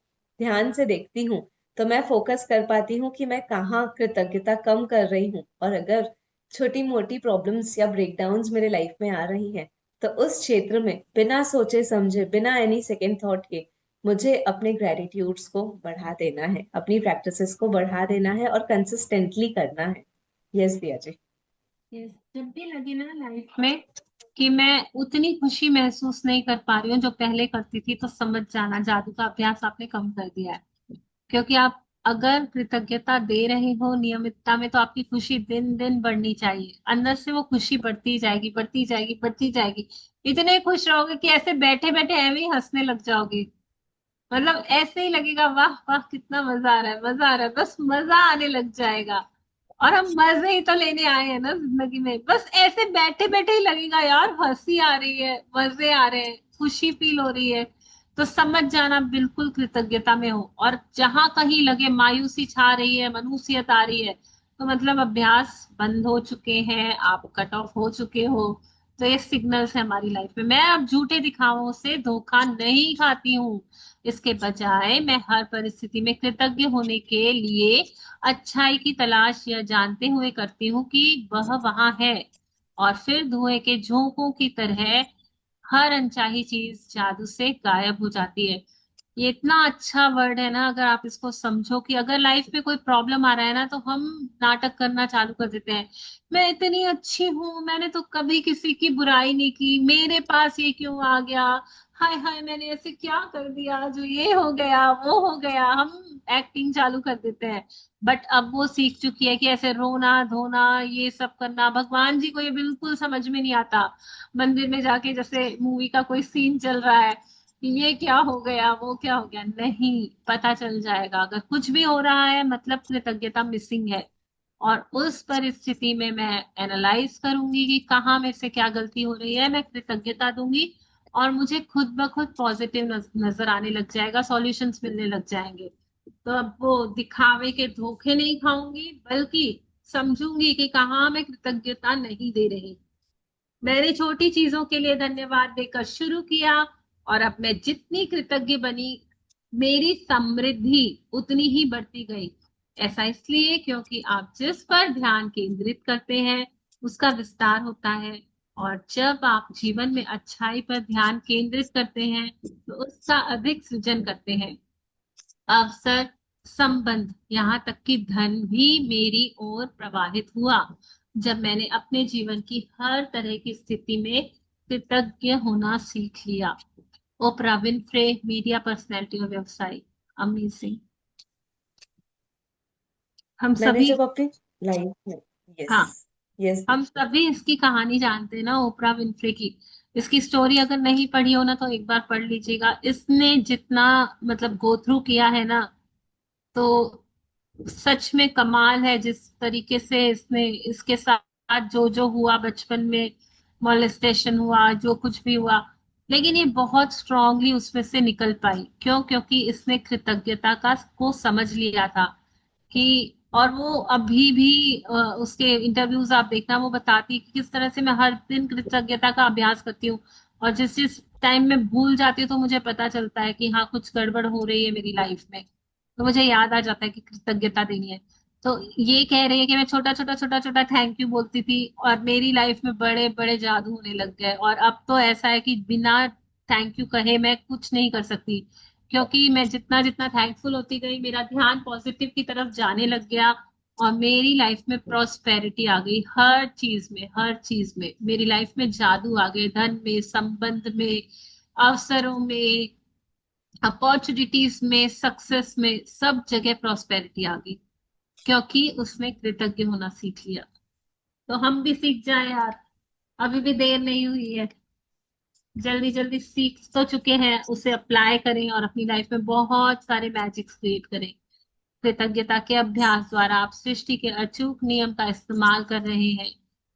ध्यान से देखती हूँ, तो मैं फोकस कर पाती हूँ कि मैं कहाँ कृतज्ञता कम कर रही हूँ, और अगर छोटी मोटी प्रॉब्लम्स या ब्रेकडाउन्स मेरे लाइफ में आ रही हैं, तो उस क्षेत्र में बिना सोचे समझे, बिना एनी सेकेंड थॉट के, मुझे अपने ग्रेटिट्यूड्स को बढ़ा देना है, अपनी प्रैक्टिसेस को बढ़ा देना है, और कंसिस्टेंटली करना है। यस दिया जी। Yes, जब भी लगे ना लाइफ में कि मैं उतनी खुशी महसूस नहीं कर पा रही हूँ जो पहले करती थी, तो समझ जाना जादू का अभ्यास आपने कम कर दिया है। क्योंकि आप अगर कृतज्ञता दे रहे हो नियमितता में, तो आपकी खुशी दिन दिन बढ़नी चाहिए। अंदर से वो खुशी बढ़ती जाएगी, बढ़ती जाएगी, बढ़ती जाएगी। इतने खुश रहोगे कि ऐसे बैठे बैठे ऐਵੇਂ ही हंसने लग जाओगे। मतलब ऐसे ही लगेगा, वाह वाह कितना मजा आ रहा है, मजा आ रहा है, बस मजा आने लग जाएगा। और हम मजे ही तो लेने आए हैं ना जिंदगी में, बस ऐसे बैठे बैठे ही लगेगा यार, हंसी आ रही है, मजे आ रहे हैं, खुशी फील हो रही है। तो समझ जाना बिल्कुल कृतज्ञता में हो, और जहां कहीं लगे मायूसी छा रही है, मनूसियत आ रही है, तो मतलब अभ्यास बंद हो चुके हैं, आप कट ऑफ हो चुके हो। तो ये सिग्नल्स है हमारी लाइफ में। मैं अब झूठे दिखावों से धोखा नहीं खाती हूँ। इसके बजाय मैं हर परिस्थिति में कृतज्ञ होने के लिए अच्छाई की तलाश यह जानते हुए करती हूँ कि वह वहां है, और फिर धुएं के झोंकों की तरह हर अनचाही चीज जादू से गायब हो जाती है। ये इतना अच्छा वर्ड है ना, अगर आप इसको समझो कि अगर लाइफ में कोई प्रॉब्लम आ रहा है ना, तो हम नाटक करना चालू कर देते हैं। मैं इतनी अच्छी हूँ, मैंने तो कभी किसी की बुराई नहीं की, मेरे पास ये क्यों आ गया, हाय हाय मैंने ऐसे क्या कर दिया जो ये हो गया वो हो गया, हम एक्टिंग चालू कर देते हैं। बट अब वो सीख चुकी है कि ऐसे रोना धोना ये सब करना, भगवान जी को ये बिल्कुल समझ में नहीं आता। मंदिर में जाके जैसे मूवी का कोई सीन चल रहा है कि ये क्या हो गया वो क्या हो गया, नहीं, पता चल जाएगा। अगर कुछ भी हो रहा है मतलब कृतज्ञता मिसिंग है। और उस परिस्थिति में मैं एनालाइज करूंगी कि कहाँ मेरे से क्या गलती हो रही है, मैं कृतज्ञता दूंगी, और मुझे खुद ब खुद पॉजिटिव नजर आने लग जाएगा, सॉल्यूशंस मिलने लग जाएंगे। तो अब वो दिखावे के धोखे नहीं खाऊंगी, बल्कि समझूंगी कि कहाँ मैं कृतज्ञता नहीं दे रही। मैंने छोटी चीजों के लिए धन्यवाद देकर शुरू किया और अब मैं जितनी कृतज्ञ बनी, मेरी समृद्धि उतनी ही बढ़ती गई। ऐसा इसलिए क्योंकि आप जिस पर ध्यान केंद्रित करते हैं उसका विस्तार होता है, और जब आप जीवन में अच्छाई पर ध्यान केंद्रित करते हैं तो उसका अधिक सृजन करते हैं। अवसर, संबंध, यहाँ तक कि धन भी मेरी ओर प्रवाहित हुआ जब मैंने अपने जीवन की हर तरह की स्थिति में कृतज्ञ होना सीख लिया। ओपरा विनफ्रे, मीडिया पर्सनैलिटी और व्यवसायी। अमेजिंग। हम मैंने सभी, जब अपनी लाइफ में, यस, हाँ, यस हम दीक्षा, सभी इसकी कहानी जानते हैं ना, ओपरा विनफ्रे की। इसकी स्टोरी अगर नहीं पढ़ी हो ना तो एक बार पढ़ लीजिएगा। इसने जितना मतलब गो थ्रू किया है ना, तो सच में कमाल है। जिस तरीके से इसने, इसके साथ जो जो हुआ बचपन में, मॉलेस्टेशन हुआ, जो कुछ भी हुआ, लेकिन ये बहुत स्ट्रांगली उसमें से निकल पाई। क्यों? क्योंकि इसने कृतज्ञता का को समझ लिया था कि, और वो अभी भी उसके इंटरव्यूज आप देखना, वो बताती है कि किस तरह से मैं हर दिन कृतज्ञता का अभ्यास करती हूँ, और जिस जिस टाइम में भूल जाती हूँ तो मुझे पता चलता है कि हाँ, कुछ गड़बड़ हो रही है मेरी लाइफ में, तो मुझे याद आ जाता है कि कृतज्ञता देनी है। तो ये कह रही है कि मैं छोटा छोटा छोटा छोटा थैंक यू बोलती थी और मेरी लाइफ में बड़े बड़े जादू होने लग गए, और अब तो ऐसा है कि बिना थैंक यू कहे मैं कुछ नहीं कर सकती, क्योंकि मैं जितना जितना थैंकफुल होती गई मेरा ध्यान पॉजिटिव की तरफ जाने लग गया, और मेरी लाइफ में प्रॉस्पेरिटी आ गई। हर चीज में, हर चीज में मेरी लाइफ में जादू आ गए। धन में, संबंध में, अवसरों में, अपॉर्चुनिटीज में, सक्सेस में, सब जगह प्रॉस्पेरिटी आ गई, क्योंकि उसने कृतज्ञ होना सीख लिया। तो हम भी सीख जाए यार, अभी भी देर नहीं हुई है। जल्दी जल्दी सीख तो चुके हैं, उसे अप्लाई करें और अपनी लाइफ में बहुत सारे मैजिक्स क्रिएट करें। कृतज्ञता के अभ्यास द्वारा आप सृष्टि के अचूक नियम का इस्तेमाल कर रहे हैं।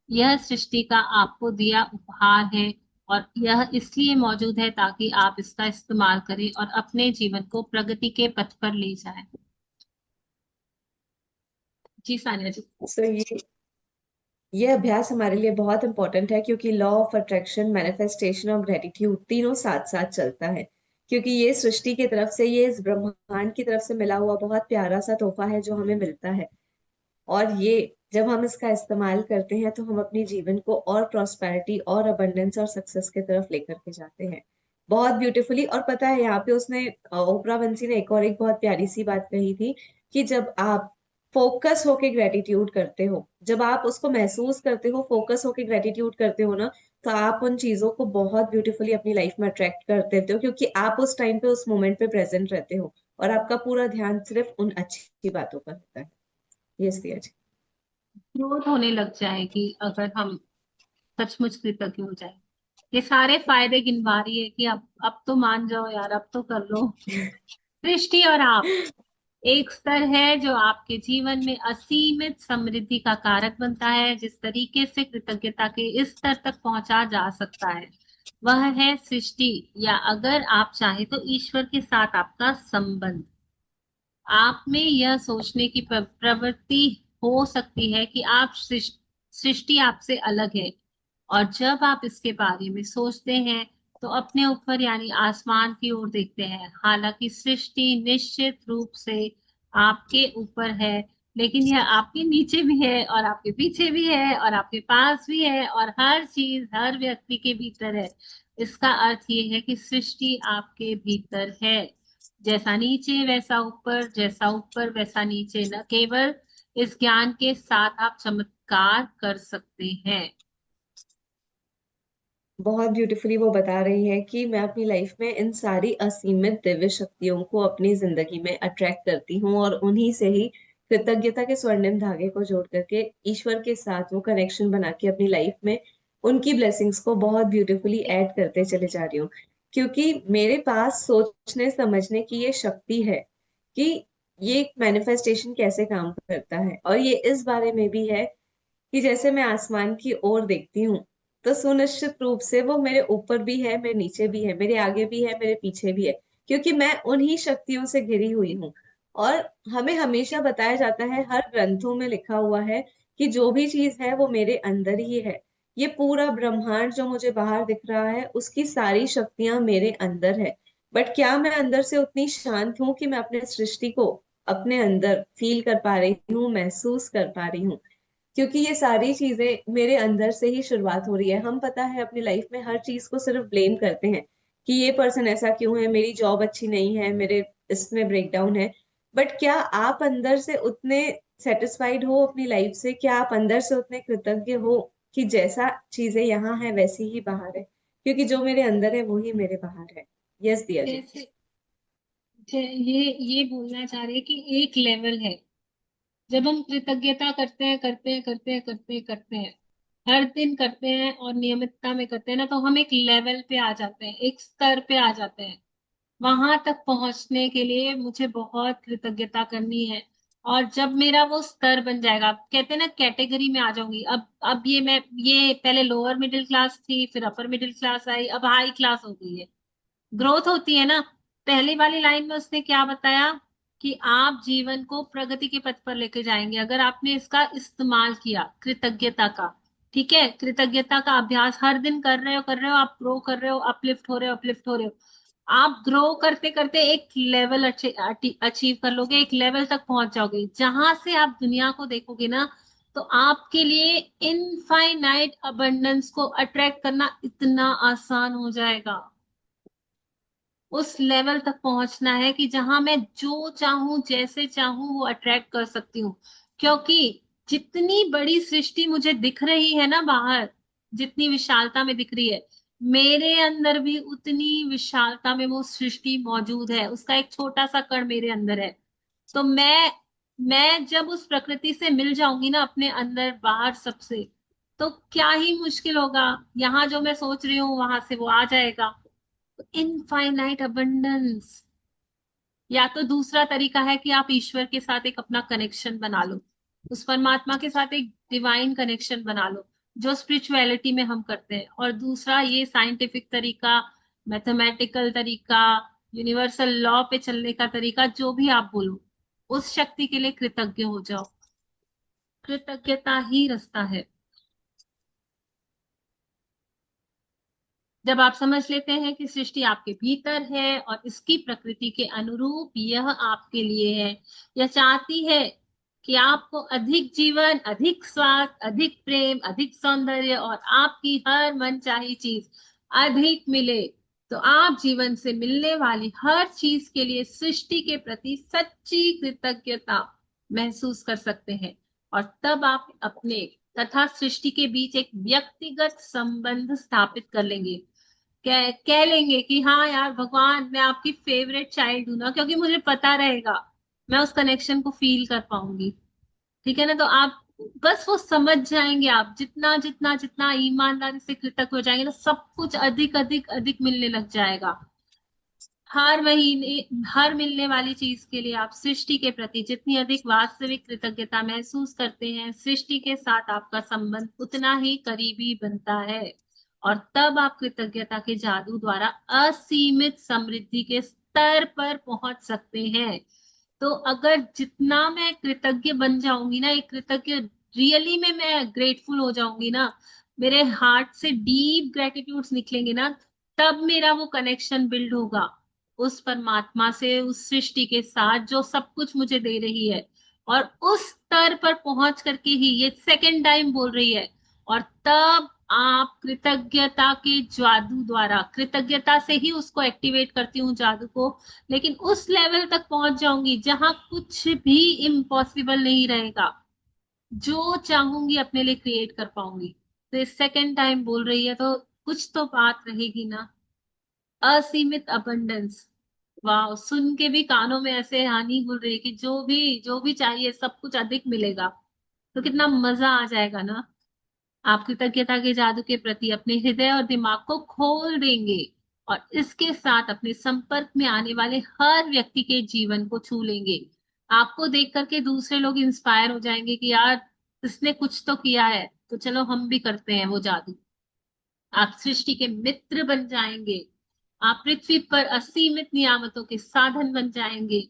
यह सृष्टि का आपको दिया उपहार है, और यह इसलिए मौजूद है ताकि आप इसका इस्तेमाल करें और अपने जीवन को प्रगति के पथ पर ले जाएं। जी सानिया जी। सो ये अभ्यास हमारे लिए बहुत इंपॉर्टेंट है, क्योंकि लॉ ऑफ अट्रैक्शन, मैनिफेस्टेशन और ग्रेटिट्यूड तीनों साथ साथ चलता है। क्योंकि ये सृष्टि की तरफ से, ये इस ब्रह्मांड की तरफ से मिला हुआ बहुत प्यारा सा तोहफा है जो हमें मिलता है। और ये जब हम इसका इस्तेमाल करते हैं तो हम अपने जीवन को और प्रॉस्पेरिटी और अबंडेंस और सक्सेस की तरफ लेकर के जाते हैं बहुत ब्यूटीफुली। और पता है, यहाँ पे उसने, ओपरा विंफ्रे ने एक और एक बहुत प्यारी सी बात कही थी कि जब आप फोकस होके ग्रेटिट्यूड करते हो, जब आप उसको महसूस करते हो, फोकस होके ग्रेटिट्यूड करते हो ना, तो आप उन चीजों को बहुत ब्यूटीफुली अपनी लाइफ में अट्रैक्ट कर देते हो, क्योंकि आप उस टाइम पे, उस मोमेंट पे प्रेजेंट रहते हो और आपका पूरा ध्यान सिर्फ उन अच्छी बातों पर होता है। ये दिया जी। ग्रोथ होने लग जाएगी अगर हम सचमुच कृतज्ञ हो जाए। ये सारे फायदे गिनवा रही है कि अब तो मान जाओ यार, अब तो कर लो। सृष्टि और आप एक स्तर है जो आपके जीवन में असीमित समृद्धि का कारक बनता है। जिस तरीके से कृतज्ञता के इस स्तर तक पहुंचा जा सकता है वह है सृष्टि, या अगर आप चाहे तो ईश्वर के साथ आपका संबंध। आप में यह सोचने की प्रवृत्ति हो सकती है कि आप सृष्टि आपसे अलग है, और जब आप इसके बारे में सोचते हैं तो अपने ऊपर यानी आसमान की ओर देखते हैं। हालांकि सृष्टि निश्चित रूप से आपके ऊपर है, लेकिन यह आपके नीचे भी है और आपके पीछे भी है और आपके पास भी है, और हर चीज हर व्यक्ति के भीतर है। इसका अर्थ ये है कि सृष्टि आपके भीतर है। जैसा नीचे वैसा ऊपर, जैसा ऊपर वैसा नीचे। न केवल इस ज्ञान के साथ आप चमत्कार कर सकते हैं। बहुत ब्यूटीफुली वो बता रही है कि मैं अपनी लाइफ में इन सारी असीमित दिव्य शक्तियों को अपनी जिंदगी में अट्रैक्ट करती हूँ, और उन्हीं से ही कृतज्ञता के स्वर्णिम धागे को जोड़ करके ईश्वर के साथ वो कनेक्शन बना के अपनी लाइफ में उनकी ब्लेसिंग्स को बहुत ब्यूटीफुली ऐड करते चले जा रही हूँ। क्योंकि मेरे पास सोचने समझने की ये शक्ति है कि ये मैनिफेस्टेशन कैसे काम करता है, और ये इस बारे में भी है कि जैसे मैं आसमान की ओर देखती हूँ तो सुनिश्चित रूप से वो मेरे ऊपर भी है, मेरे नीचे भी है, मेरे आगे भी है, मेरे पीछे भी है, क्योंकि मैं उन्हीं शक्तियों से घिरी हुई हूँ। और हमें हमेशा बताया जाता है, हर ग्रंथों में लिखा हुआ है कि जो भी चीज है वो मेरे अंदर ही है। ये पूरा ब्रह्मांड जो मुझे बाहर दिख रहा है उसकी सारी शक्तियां मेरे अंदर है। बट क्या मैं अंदर से उतनी शांत हूं कि मैं अपने सृष्टि को अपने अंदर फील कर पा रही हूँ, महसूस कर पा रही हूँ? क्योंकि ये सारी चीजें मेरे अंदर से ही शुरुआत हो रही है। हम पता है अपनी लाइफ में हर चीज को सिर्फ ब्लेम करते हैं कि ये पर्सन ऐसा क्यों है, मेरी जॉब अच्छी नहीं है, मेरे इसमें ब्रेकडाउन है। बट क्या आप अंदर से उतने सेटिस्फाइड हो अपनी लाइफ से? क्या आप अंदर से उतने कृतज्ञ हो कि जैसा चीजें यहाँ है वैसी ही बाहर है? क्योंकि जो मेरे अंदर है वो ही मेरे बाहर है। यस दिया जी। जैसे ये बोलना चाह रहे हैं कि एक लेवल है, जब हम कृतज्ञता करते हैं करते हैं करते हैं करते हैं करते हैं, हर दिन करते हैं और नियमितता में करते हैं ना, तो हम एक लेवल पे आ जाते हैं, एक स्तर पे आ जाते हैं। वहां तक पहुंचने के लिए मुझे बहुत कृतज्ञता करनी है। और जब मेरा वो स्तर बन जाएगा, कहते हैं ना कैटेगरी में आ जाऊंगी। अब ये पहले लोअर मिडिल क्लास थी, फिर अपर मिडिल क्लास आई, अब हाई क्लास हो गई है। ग्रोथ होती है ना। पहली वाली लाइन में उसने क्या बताया कि आप जीवन को प्रगति के पथ पर लेके जाएंगे अगर आपने इसका इस्तेमाल किया, कृतज्ञता का। ठीक है, कृतज्ञता का अभ्यास हर दिन कर रहे हो, आप ग्रो कर रहे हो, अपलिफ्ट हो रहे हो, अपलिफ्ट हो रहे हो। आप ग्रो करते करते एक लेवल अचीव कर लोगे, एक लेवल तक पहुंच जाओगे जहां से आप दुनिया को देखोगे ना, तो आपके लिए इनफाइनाइट अबंडेंस को अट्रैक्ट करना इतना आसान हो जाएगा। उस लेवल तक पहुंचना है कि जहां मैं जो चाहूं जैसे चाहूं वो अट्रैक्ट कर सकती हूँ। क्योंकि जितनी बड़ी सृष्टि मुझे दिख रही है ना बाहर, जितनी विशालता में दिख रही है, मेरे अंदर भी उतनी विशालता में वो सृष्टि मौजूद है। उसका एक छोटा सा कण मेरे अंदर है। तो मैं जब उस प्रकृति से मिल जाऊंगी ना, अपने अंदर बाहर सबसे, तो क्या ही मुश्किल होगा। यहाँ जो मैं सोच रही हूँ वहां से वो आ जाएगा। Infinite abundance. या तो दूसरा तरीका है कि आप ईश्वर के साथ एक अपना कनेक्शन बना लो, उस परमात्मा के साथ एक डिवाइन कनेक्शन बना लो, जो स्पिरिचुअलिटी में हम करते हैं। और दूसरा ये साइंटिफिक तरीका, मैथमेटिकल तरीका, यूनिवर्सल लॉ पे चलने का तरीका, जो भी आप बोलो, उस शक्ति के लिए कृतज्ञ हो जाओ। कृतज्ञता ही रास्ता है। जब आप समझ लेते हैं कि सृष्टि आपके भीतर है और इसकी प्रकृति के अनुरूप यह आपके लिए है, यह चाहती है कि आपको अधिक जीवन, अधिक स्वास्थ्य, अधिक प्रेम, अधिक सौंदर्य और आपकी हर मनचाही चीज अधिक मिले, तो आप जीवन से मिलने वाली हर चीज के लिए सृष्टि के प्रति सच्ची कृतज्ञता महसूस कर सकते हैं। और तब आप अपने तथा सृष्टि के बीच एक व्यक्तिगत संबंध स्थापित कर लेंगे। कह लेंगे कि हाँ यार भगवान, मैं आपकी फेवरेट चाइल्ड हूं ना, क्योंकि मुझे पता रहेगा, मैं उस कनेक्शन को फील कर पाऊंगी। ठीक है ना। तो आप बस वो समझ जाएंगे, आप जितना जितना जितना ईमानदारी से कृतज्ञ हो जाएंगे ना, सब कुछ अधिक अधिक अधिक मिलने लग जाएगा। हर महीने, हर मिलने वाली चीज के लिए आप सृष्टि के प्रति जितनी अधिक वास्तविक कृतज्ञता महसूस करते हैं, सृष्टि के साथ आपका संबंध उतना ही करीबी बनता है। और तब आप कृतज्ञता के जादू द्वारा असीमित समृद्धि के स्तर पर पहुंच सकते हैं। तो अगर जितना मैं कृतज्ञ बन जाऊंगी ना, एक कृतज्ञ रियली में मैं ग्रेटफुल हो जाऊंगी ना, मेरे हार्ट से डीप ग्रेटिट्यूड्स निकलेंगे ना, तब मेरा वो कनेक्शन बिल्ड होगा उस परमात्मा से, उस सृष्टि के साथ जो सब कुछ मुझे दे रही है। और उस स्तर पर पहुंच करके ही ये सेकंड टाइम बोल रही है। और तब आप कृतज्ञता के जादू द्वारा, कृतज्ञता से ही उसको एक्टिवेट करती हूँ जादू को, लेकिन उस लेवल तक पहुंच जाऊंगी जहां कुछ भी इम्पॉसिबल नहीं रहेगा। जो चाहूंगी अपने लिए क्रिएट कर पाऊंगी। तो इस सेकंड टाइम बोल रही है, तो कुछ तो बात रहेगी ना। असीमित अबंडेंस। वाह, सुन के भी कानों में ऐसे हानि घुल रही है कि जो भी चाहिए सब कुछ अधिक मिलेगा। तो कितना मजा आ जाएगा ना। आप कृतज्ञता के जादू के प्रति अपने हृदय और दिमाग को खोल देंगे और इसके साथ अपने संपर्क में आने वाले हर व्यक्ति के जीवन को छू लेंगे। आपको देख करके दूसरे लोग इंस्पायर हो जाएंगे कि यार, इसने कुछ तो किया है, तो चलो हम भी करते हैं वो जादू। आप सृष्टि के मित्र बन जाएंगे। आप पृथ्वी पर असीमित नियामतों के साधन बन जाएंगे।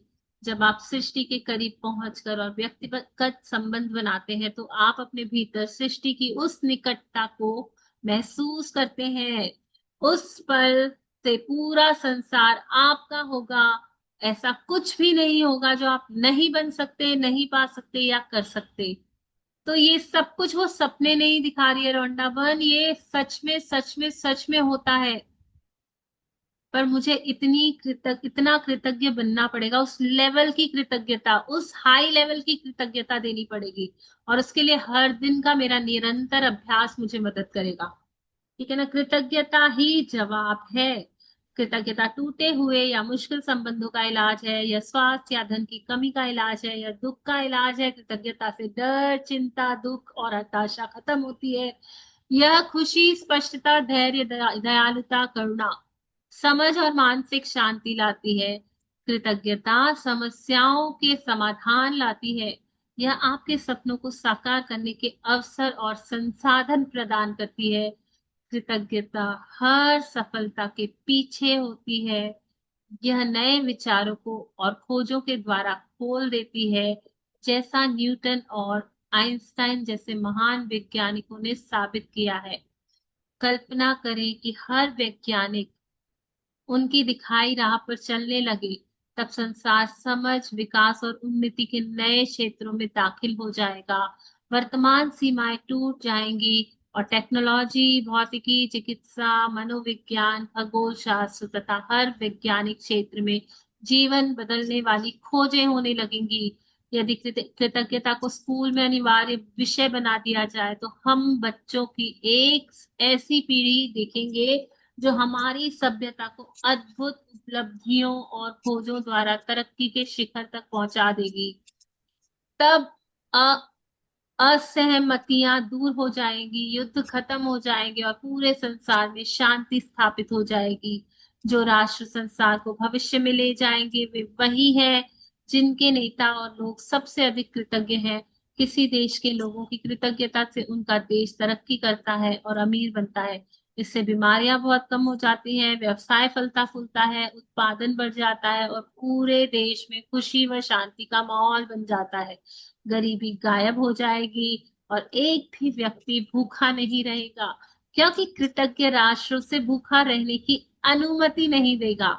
जब आप सृष्टि के करीब पहुंचकर और व्यक्तिगत संबंध बनाते हैं तो आप अपने भीतर सृष्टि की उस निकटता को महसूस करते हैं। उस पल से पूरा संसार आपका होगा। ऐसा कुछ भी नहीं होगा जो आप नहीं बन सकते, नहीं पा सकते या कर सकते। तो ये सब कुछ वो सपने नहीं दिखा रही है रोंडा बहन, ये सच में सच में सच में होता है। पर मुझे इतना कृतज्ञ बनना पड़ेगा, उस लेवल की कृतज्ञता, उस हाई लेवल की कृतज्ञता देनी पड़ेगी। और उसके लिए हर दिन का मेरा निरंतर अभ्यास मुझे मदद करेगा। ठीक है ना, कृतज्ञता ही जवाब है। कृतज्ञता टूटे हुए या मुश्किल संबंधों का इलाज है, या स्वास्थ्य या धन की कमी का इलाज है, या दुख का इलाज है। कृतज्ञता से डर, चिंता, दुख और हताशा खत्म होती है। यह खुशी, स्पष्टता, धैर्य, दयालुता, करुणा, समझ और मानसिक शांति लाती है। कृतज्ञता समस्याओं के समाधान लाती है। यह आपके सपनों को साकार करने के अवसर और संसाधन प्रदान करती है। कृतज्ञता हर सफलता के पीछे होती है। यह नए विचारों को और खोजों के द्वारा खोल देती है, जैसा न्यूटन और आइंस्टाइन जैसे महान वैज्ञानिकों ने साबित किया है। कल्पना करें कि हर वैज्ञानिक उनकी दिखाई राह पर चलने लगे, तब संसार समझ, विकास और उन्नति के नए क्षेत्रों में दाखिल हो जाएगा। वर्तमान सीमाएं टूट जाएंगी और टेक्नोलॉजी, भौतिकी, चिकित्सा, मनोविज्ञान, खगोल शास्त्र तथा हर वैज्ञानिक क्षेत्र में जीवन बदलने वाली खोजें होने लगेंगी। यदि कृतज्ञता को स्कूल में अनिवार्य विषय बना दिया जाए तो हम बच्चों की एक ऐसी पीढ़ी देखेंगे जो हमारी सभ्यता को अद्भुत उपलब्धियों और खोजों द्वारा तरक्की के शिखर तक पहुंचा देगी। तब असहमतियां दूर हो जाएंगी, युद्ध खत्म हो जाएंगे और पूरे संसार में शांति स्थापित हो जाएगी। जो राष्ट्र संसार को भविष्य में ले जाएंगे वे वही हैं जिनके नेता और लोग सबसे अधिक कृतज्ञ हैं। किसी देश के लोगों की कृतज्ञता से उनका देश तरक्की करता है और अमीर बनता है। इससे बीमारियां बहुत कम हो जाती हैं, व्यवसाय फलता फूलता है, उत्पादन बढ़ जाता है और पूरे देश में खुशी व शांति का माहौल बन जाता है। गरीबी गायब हो जाएगी और एक भी व्यक्ति भूखा नहीं रहेगा, क्योंकि कृतज्ञ राष्ट्र से भूखा रहने की अनुमति नहीं देगा।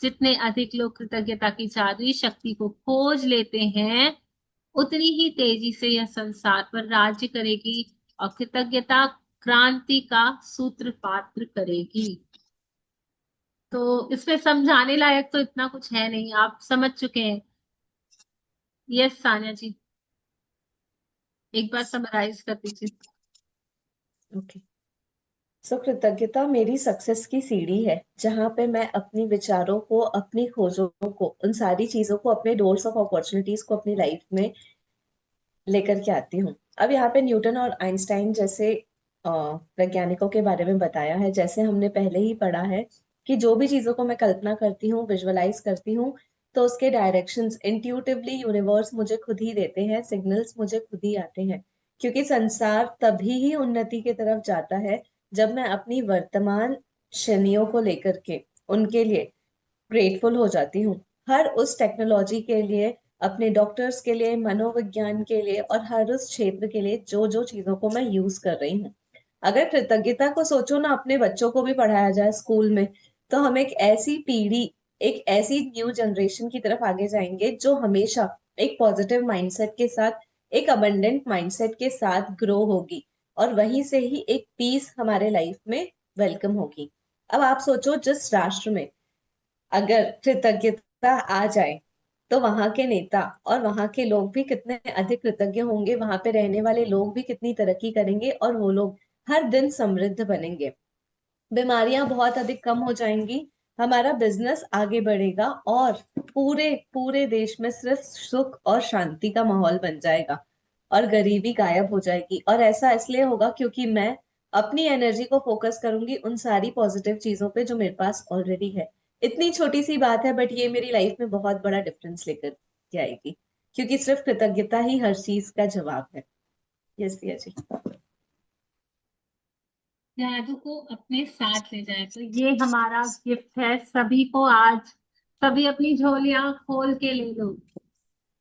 जितने अधिक लोग कृतज्ञता की जादुई शक्ति को खोज लेते हैं, उतनी ही तेजी से यह संसार पर राज्य करेगी और कृतज्ञता क्रांति का सूत्रपात करेगी। तो इसमें समझाने लायक तो इतना कुछ है नहीं, आप समझ चुके हैं। यस सान्या जी, एक बार समराइज कर दीजिए। ओके, सो कृतज्ञता मेरी सक्सेस की सीढ़ी है, जहां पे मैं अपनी विचारों को, अपनी खोजों को, उन सारी चीजों को, अपने डोर्स ऑफ अपॉर्चुनिटीज को अपनी लाइफ में लेकर के आती हूँ। अब यहाँ पे न्यूटन और आइंस्टाइन जैसे वैज्ञानिकों के बारे में बताया है। जैसे हमने पहले ही पढ़ा है कि जो भी चीजों को मैं कल्पना करती हूँ, विजुअलाइज करती हूँ, तो उसके डायरेक्शंस इंट्यूटिवली यूनिवर्स मुझे खुद ही देते हैं, सिग्नल्स मुझे खुद ही आते हैं। क्योंकि संसार तभी ही उन्नति की तरफ जाता है जब मैं अपनी वर्तमान क्षणियों को लेकर के उनके लिए ग्रेटफुल हो जाती हूँ। हर उस टेक्नोलॉजी के लिए, अपने डॉक्टर्स के लिए, मनोविज्ञान के लिए और हर उस क्षेत्र के लिए जो जो चीजों को मैं यूज कर रही हूँ। अगर कृतज्ञता को सोचो ना, अपने बच्चों को भी पढ़ाया जाए स्कूल में, तो हम एक ऐसी पीढ़ी, एक ऐसी न्यू जनरेशन की तरफ आगे जाएंगे जो हमेशा एक पॉजिटिव माइंडसेट के साथ, एक अबंडेंट माइंडसेट के साथ ग्रो होगी। और वहीं से ही एक पीस हमारे लाइफ में वेलकम होगी। अब आप सोचो, जिस राष्ट्र में अगर कृतज्ञता आ जाए, तो वहां के नेता और वहां के लोग भी कितने अधिक कृतज्ञ होंगे, वहां पे रहने वाले लोग भी कितनी तरक्की करेंगे और वो लोग हर दिन समृद्ध बनेंगे। बीमारियां बहुत अधिक कम हो जाएंगी, हमारा बिजनेस आगे बढ़ेगा और पूरे पूरे देश में सिर्फ सुख और शांति का माहौल बन जाएगा और गरीबी गायब हो जाएगी। और ऐसा इसलिए होगा क्योंकि मैं अपनी एनर्जी को फोकस करूंगी उन सारी पॉजिटिव चीजों पे जो मेरे पास ऑलरेडी है। इतनी छोटी सी बात है, बट ये मेरी लाइफ में बहुत बड़ा डिफरेंस लेकर के आएगी, क्योंकि सिर्फ कृतज्ञता ही हर चीज का जवाब है। यस प्रिया जी। जादू को अपने साथ ले जाए, तो ये हमारा गिफ्ट है सभी को आज। सभी अपनी झोलियां खोल के ले लो।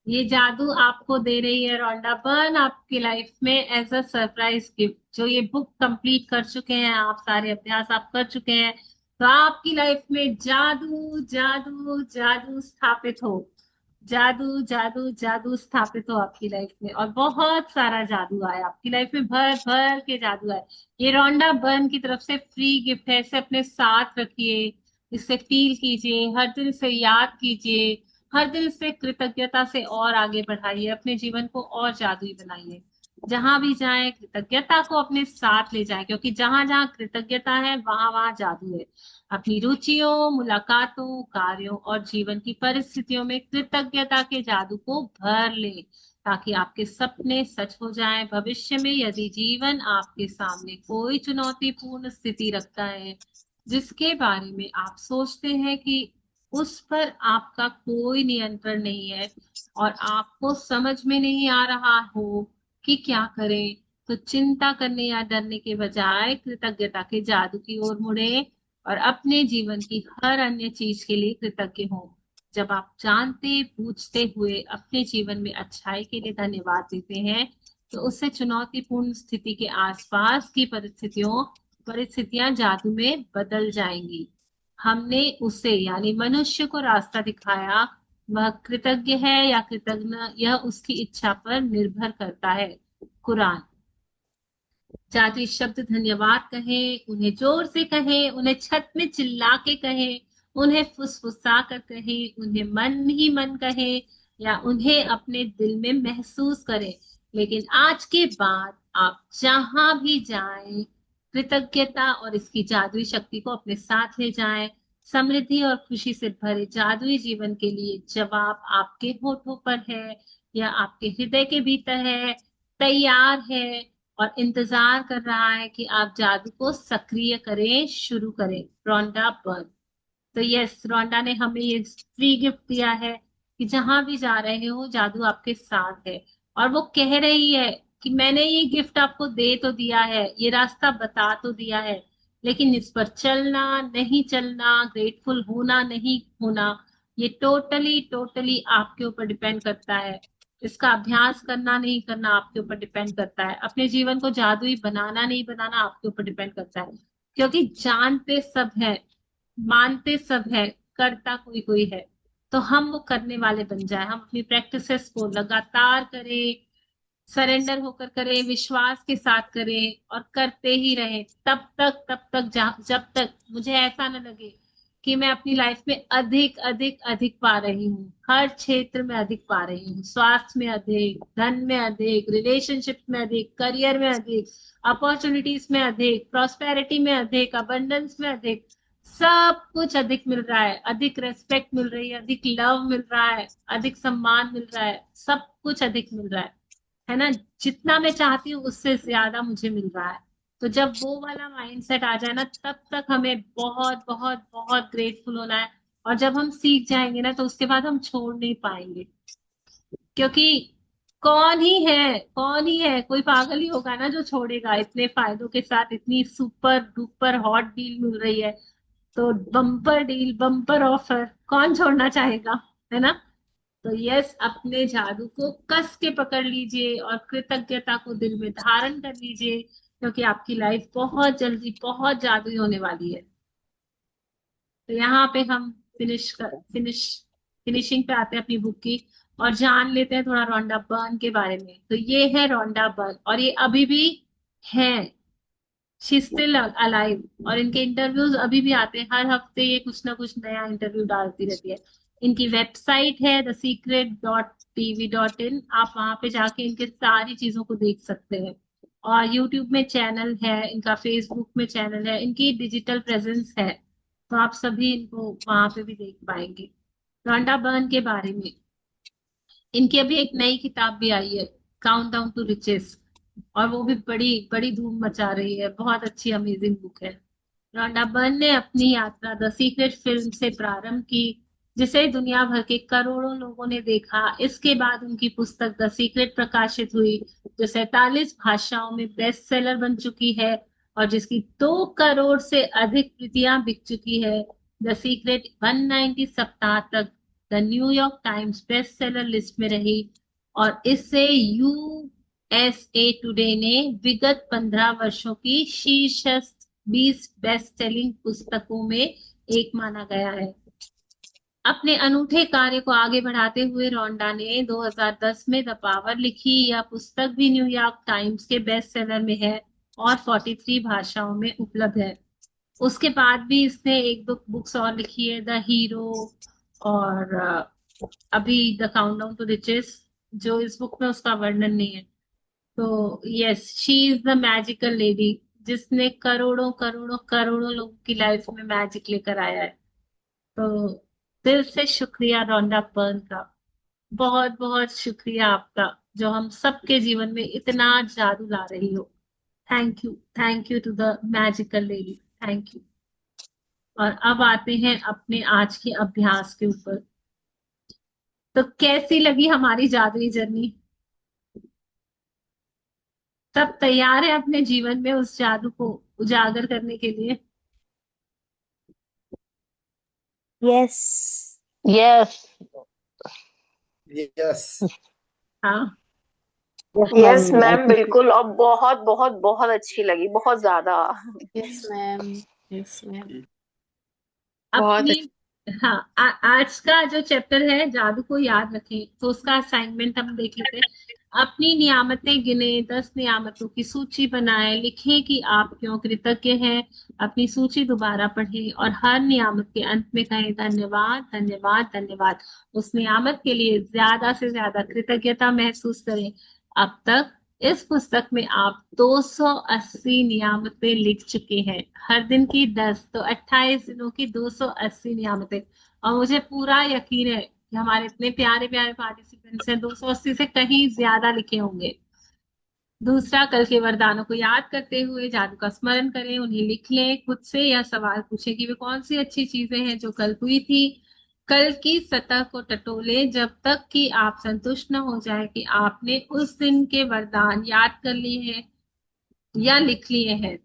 ये जादू आपको दे रही है रोंडा बर्न आपकी लाइफ में एज अ सरप्राइज गिफ्ट। जो ये बुक कंप्लीट कर चुके हैं आप, सारे अभ्यास आप कर चुके हैं, तो आपकी लाइफ में जादू जादू जादू स्थापित हो। जादू जादू जादू स्थापित हो आपकी लाइफ में, और बहुत सारा जादू आया आपकी लाइफ में, भर भर के जादू आया। ये रोंडा बर्न की तरफ से फ्री गिफ्ट है, इसे अपने साथ रखिए, इसे फील कीजिए, हर दिन इसे याद कीजिए, हर दिन इसे कृतज्ञता से और आगे बढ़ाइए, अपने जीवन को और जादुई बनाइए। जहां भी जाएं कृतज्ञता को अपने साथ ले जाएं, क्योंकि जहां जहां कृतज्ञता है वहां वहां जादू है। अपनी रुचियों, मुलाकातों, कार्यों और जीवन की परिस्थितियों में कृतज्ञता के जादू को भर ले, ताकि आपके सपने सच हो जाएं। भविष्य में यदि जीवन आपके सामने कोई चुनौतीपूर्ण स्थिति रखता है, जिसके बारे में आप सोचते हैं कि उस पर आपका कोई नियंत्रण नहीं है, और आपको समझ में नहीं आ रहा हो कि क्या करें, तो चिंता करने या डरने के बजाय कृतज्ञता के जादू की ओर मुड़े, और अपने जीवन की हर अन्य चीज के लिए कृतज्ञ हो। जब आप जानते पूछते हुए अपने जीवन में अच्छाई के लिए धन्यवाद देते हैं, तो उससे चुनौतीपूर्ण स्थिति के आसपास की परिस्थितियां जादू में बदल जाएंगी। हमने उसे यानी मनुष्य को रास्ता दिखाया, वह कृतज्ञ है या कृतज्ञ, यह उसकी इच्छा पर निर्भर करता है। कुरान। जादुई शब्द धन्यवाद कहें, उन्हें जोर से कहें, उन्हें छत में चिल्ला के कहें, उन्हें फुसफुसा कर कहें, उन्हें मन ही मन कहें, या उन्हें अपने दिल में महसूस करें। लेकिन आज के बाद आप जहां भी जाएं, कृतज्ञता और इसकी जादुई शक्ति को अपने साथ ले जाएं। समृद्धि और खुशी से भरे जादुई जीवन के लिए जवाब आपके होठों पर है, या आपके हृदय के भीतर है, तैयार है, और इंतजार कर रहा है कि आप जादू को सक्रिय करें, शुरू करें। Rhonda Byrne. तो यस, रोंडा ने हमें ये फ्री गिफ्ट दिया है कि जहां भी जा रहे हो जादू आपके साथ है, और वो कह रही है कि मैंने ये गिफ्ट आपको दे तो दिया है, ये रास्ता बता तो दिया है, लेकिन इस पर चलना नहीं चलना, ग्रेटफुल होना नहीं होना, ये टोटली टोटली आपके ऊपर डिपेंड करता है। इसका अभ्यास करना नहीं करना आपके ऊपर डिपेंड करता है। अपने जीवन को जादुई बनाना नहीं बनाना आपके ऊपर डिपेंड करता है। क्योंकि जानते सब है, मानते सब है, करता कोई कोई है। तो हम वो करने वाले बन जाए, हम अपनी प्रैक्टिसेस को लगातार करें, सरेंडर होकर करें, विश्वास के साथ करें, और करते ही रहें तब तक जब तक मुझे ऐसा न लगे कि मैं अपनी लाइफ में अधिक अधिक अधिक पा रही हूँ, हर क्षेत्र में अधिक पा रही हूँ। स्वास्थ्य में अधिक, धन में अधिक, रिलेशनशिप में अधिक, करियर में अधिक, अपॉर्चुनिटीज में अधिक, प्रॉस्पेरिटी में अधिक, अबंडेंस में अधिक, सब कुछ अधिक मिल रहा है। अधिक रेस्पेक्ट मिल रही है, अधिक लव मिल रहा है, अधिक सम्मान मिल रहा है, सब कुछ अधिक मिल रहा है ना। जितना मैं चाहती हूँ उससे ज्यादा मुझे मिल रहा है। तो जब वो वाला माइंडसेट आ जाए ना, तब तक हमें बहुत बहुत बहुत ग्रेटफुल होना है। और जब हम सीख जाएंगे ना, तो उसके बाद हम छोड़ नहीं पाएंगे। क्योंकि कौन ही है, कोई पागल ही होगा ना जो छोड़ेगा। इतने फायदों के साथ इतनी सुपर डुपर हॉट डील मिल रही है, तो बम्पर डील, बम्पर ऑफर, कौन छोड़ना चाहेगा, है ना। तो यस, अपने जादू को कस के पकड़ लीजिए और कृतज्ञता को दिल में धारण कर लीजिए, क्योंकि आपकी लाइफ बहुत जल्दी बहुत जादुई होने वाली है। तो यहाँ पे हम फिनिशिंग पे आते हैं अपनी बुक की, और जान लेते हैं थोड़ा रोंडा बर्न के बारे में। तो ये है रोंडा बर्न, और ये अभी भी है, शी स्टिल अलाइव, और इनके इंटरव्यूज अभी भी आते हैं। हर हफ्ते ये कुछ ना कुछ नया इंटरव्यू डालती रहती है। इनकी वेबसाइट है thesecret.tv.in, आप वहां पे जाके इनके सारी चीजों को देख सकते हैं। और यूट्यूब में चैनल है इनका, फेसबुक में चैनल है, इनकी डिजिटल प्रेजेंस है, तो आप सभी इनको वहां पे भी देख पाएंगे। रोंडा बर्न के बारे में इनकी अभी एक नई किताब भी आई है, काउंट डाउन टू रिचेस, और वो भी बड़ी बड़ी धूम मचा रही है। बहुत अच्छी अमेजिंग बुक है। रोंडा बर्न ने अपनी यात्रा द सीक्रेट फिल्म से प्रारंभ की, जिसे दुनिया भर के करोड़ों लोगों ने देखा। इसके बाद उनकी पुस्तक द सीक्रेट प्रकाशित हुई, जो 47 भाषाओं में बेस्ट सेलर बन चुकी है, और जिसकी 2 करोड़ से अधिक प्रतियां बिक चुकी है। द सीक्रेट 190 सप्ताह तक the New York times best seller list में रही, और इससे यूएसए टुडे ने विगत 15 वर्षों की शीर्ष 20 बेस्ट सेलिंग पुस्तकों में एक माना गया है। अपने अनूठे कार्य को आगे बढ़ाते हुए रोंडा ने 2010 में द पावर लिखी। यह पुस्तक भी न्यूयॉर्क टाइम्स के बेस्ट सेलर में है और 43 भाषाओं में उपलब्ध है। उसके बाद भी इसने एक दो बुक्स और लिखी है, द हीरो और अभी द काउंटडाउन टू रिचेस, जो इस बुक में उसका वर्णन नहीं है। तो yes, she is the magical lady, जिसने करोड़ों करोड़ों करोड़ों लोगों की लाइफ में मैजिक लेकर आया है। तो दिल से शुक्रिया रोंडा पर्ल का, बहुत बहुत शुक्रिया आपका, जो हम सबके जीवन में इतना जादू ला रही हो। Thank you to the magical lady, thank you. और अब आते हैं अपने आज के अभ्यास के ऊपर। तो कैसी लगी हमारी जादुई जर्नी? सब तैयार है अपने जीवन में उस जादू को उजागर करने के लिए? यस। यस। यस। हाँ, यस मैम, मैम बिल्कुल, और बहुत बहुत बहुत अच्छी लगी, बहुत ज्यादा। यस मैम, यस मैम, बहुत अपनी हाँ आज का जो चैप्टर है जादू को याद रखें, तो उसका असाइनमेंट हम देख लेते हैं। अपनी नियामतें गिने, 10 नियामतों की सूची बनाएं, लिखें कि आप क्यों कृतज्ञ हैं। अपनी सूची दोबारा पढ़ें और हर नियामत के अंत में कहें धन्यवाद धन्यवाद धन्यवाद। उस नियामत के लिए ज्यादा से ज्यादा कृतज्ञता महसूस करें। अब तक इस पुस्तक में आप 280 नियामतें लिख चुके हैं, हर दिन की 10, तो 28 दिनों की 280 नियामतें। और मुझे पूरा यकीन है कि हमारे इतने प्यारे प्यारे पार्टिसिपेंट्स हैं, 280 से कहीं ज्यादा लिखे होंगे। दूसरा, कल के वरदानों को याद करते हुए जादू का स्मरण करें, उन्हें लिख लें, खुद से या सवाल पूछें कि वे कौन सी अच्छी चीजें हैं जो कल हुई थी। कल की सतह को टटोले जब तक कि आप संतुष्ट न हो जाए कि आपने उस दिन के वरदान याद कर लिए हैं या लिख लिए हैं।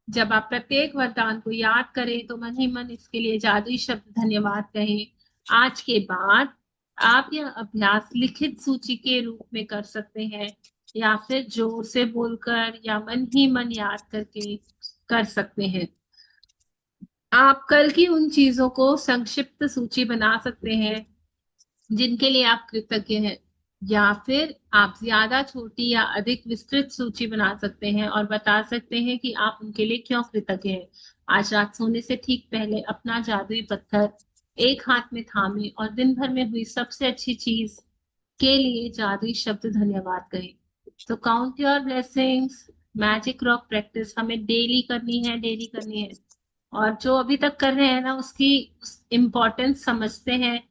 जब आप प्रत्येक वरदान को याद करें तो मन ही मन इसके लिए जादुई शब्द धन्यवाद कहें। आज के बाद आप यह अभ्यास लिखित सूची के रूप में कर सकते हैं, या फिर जोर से बोलकर या मन ही मन याद करके कर सकते हैं। आप कल की उन चीजों को संक्षिप्त सूची बना सकते हैं जिनके लिए आप कृतज्ञ हैं, या फिर आप ज्यादा छोटी या अधिक विस्तृत सूची बना सकते हैं और बता सकते हैं कि आप उनके लिए क्यों कृतज्ञ हैं। आज रात सोने से ठीक पहले अपना जादुई पत्थर एक हाथ में थामे और दिन भर में हुई सबसे अच्छी चीज के लिए जादुई शब्द धन्यवाद कहें। तो count your blessings. Magic rock practice हमें डेली करनी है, डेली करनी है। और जो अभी तक कर रहे हैं ना, उसकी इम्पोर्टेंस समझते हैं,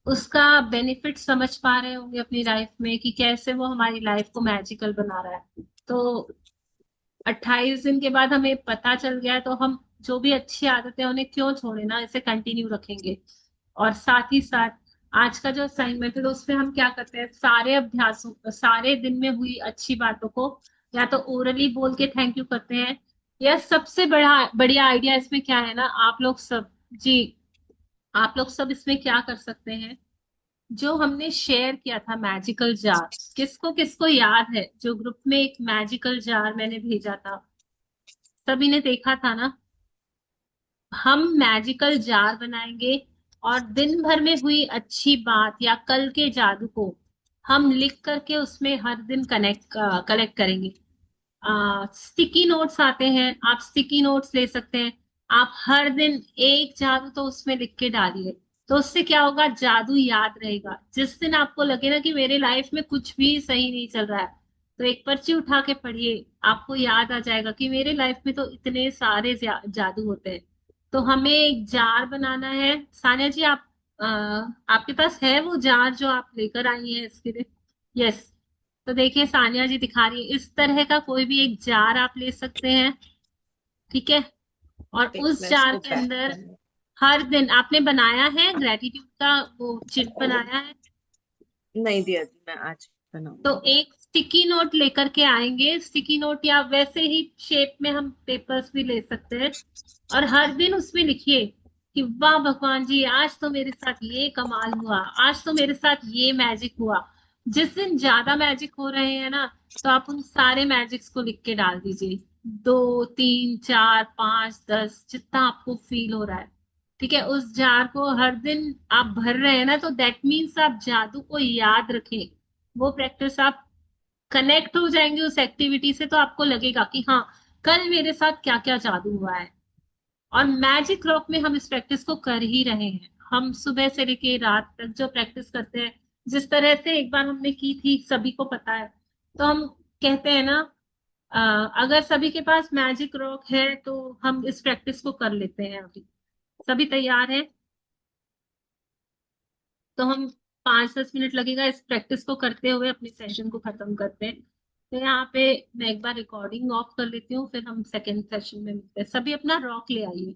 उसका बेनिफिट समझ पा रहे होंगे अपनी लाइफ में कि कैसे वो हमारी लाइफ को मैजिकल बना रहा है। तो 28 दिन के बाद हमें पता चल गया है, तो हम जो भी अच्छी आदतें हैं उन्हें क्यों छोड़े ना, इसे कंटिन्यू रखेंगे। और साथ ही साथ आज का जो असाइनमेंट है, तो उसमें हम क्या करते हैं, सारे अभ्यासों, सारे दिन में हुई अच्छी बातों को या तो ओरली बोल के थैंक यू करते हैं, या सबसे बढ़िया आइडिया इसमें क्या है ना, आप लोग सब इसमें क्या कर सकते हैं, जो हमने शेयर किया था मैजिकल जार, किसको किसको याद है जो ग्रुप में एक मैजिकल जार मैंने भेजा था? सभी ने देखा था ना? हम मैजिकल जार बनाएंगे और दिन भर में हुई अच्छी बात या कल के जादू को हम लिख करके उसमें हर दिन कलेक्ट करेंगे। स्टिकी नोट्स आते हैं, आप स्टिकी नोट्स ले सकते हैं। आप हर दिन एक जादू तो उसमें लिख के डालिए, तो उससे क्या होगा, जादू याद रहेगा। जिस दिन आपको लगे ना कि मेरे लाइफ में कुछ भी सही नहीं चल रहा है, तो एक पर्ची उठा के पढ़िए, आपको याद आ जाएगा कि मेरे लाइफ में तो इतने सारे जादू होते हैं। तो हमें एक जार बनाना है। सानिया जी, आपके पास है वो जार जो आप लेकर आई हैं इसके लिए? यस। तो देखिए सानिया जी दिखा रही है, इस तरह का कोई भी एक जार आप ले सकते हैं, ठीक है। और उस जार के अंदर हर दिन आपने बनाया है ग्रेटिट्यूड का वो चिट बनाया है? नहीं दिया जी, मैं आज बनाऊंगी। तो एक स्टिकी नोट लेकर के आएंगे, स्टिकी नोट या वैसे ही शेप में हम पेपर्स भी ले सकते हैं, और हर दिन उसमें लिखिए कि वाह भगवान जी, आज तो मेरे साथ ये कमाल हुआ, आज तो मेरे साथ ये मैजिक हुआ। जिस दिन ज्यादा मैजिक हो रहे हैं ना, तो आप उन सारे मैजिक्स को लिख के डाल दीजिए, 2, 3, 4, 5, 10, जितना आपको फील हो रहा है। ठीक है, उस जार को हर दिन आप भर रहे हैं ना, तो दैट मीन्स आप जादू को याद रखें। वो प्रैक्टिस आप कनेक्ट हो जाएंगे उस एक्टिविटी से, तो आपको लगेगा कि हाँ, कल मेरे साथ क्या क्या जादू हुआ है। और मैजिक रॉक में हम इस प्रैक्टिस को कर ही रहे हैं। हम सुबह से लेके रात तक जो प्रैक्टिस करते हैं, जिस तरह से एक बार हमने की थी, सभी को पता है। तो हम कहते हैं ना, अगर सभी के पास मैजिक रॉक है तो हम इस प्रैक्टिस को कर लेते हैं अभी। सभी तैयार हैं? तो हम 5-10 मिनट लगेगा इस प्रैक्टिस को करते हुए अपने सेशन को खत्म करते हैं। तो यहाँ पे मैं एक बार रिकॉर्डिंग ऑफ कर लेती हूँ, फिर हम सेकेंड सेशन में मिलते हैं। सभी अपना रॉक ले आइए।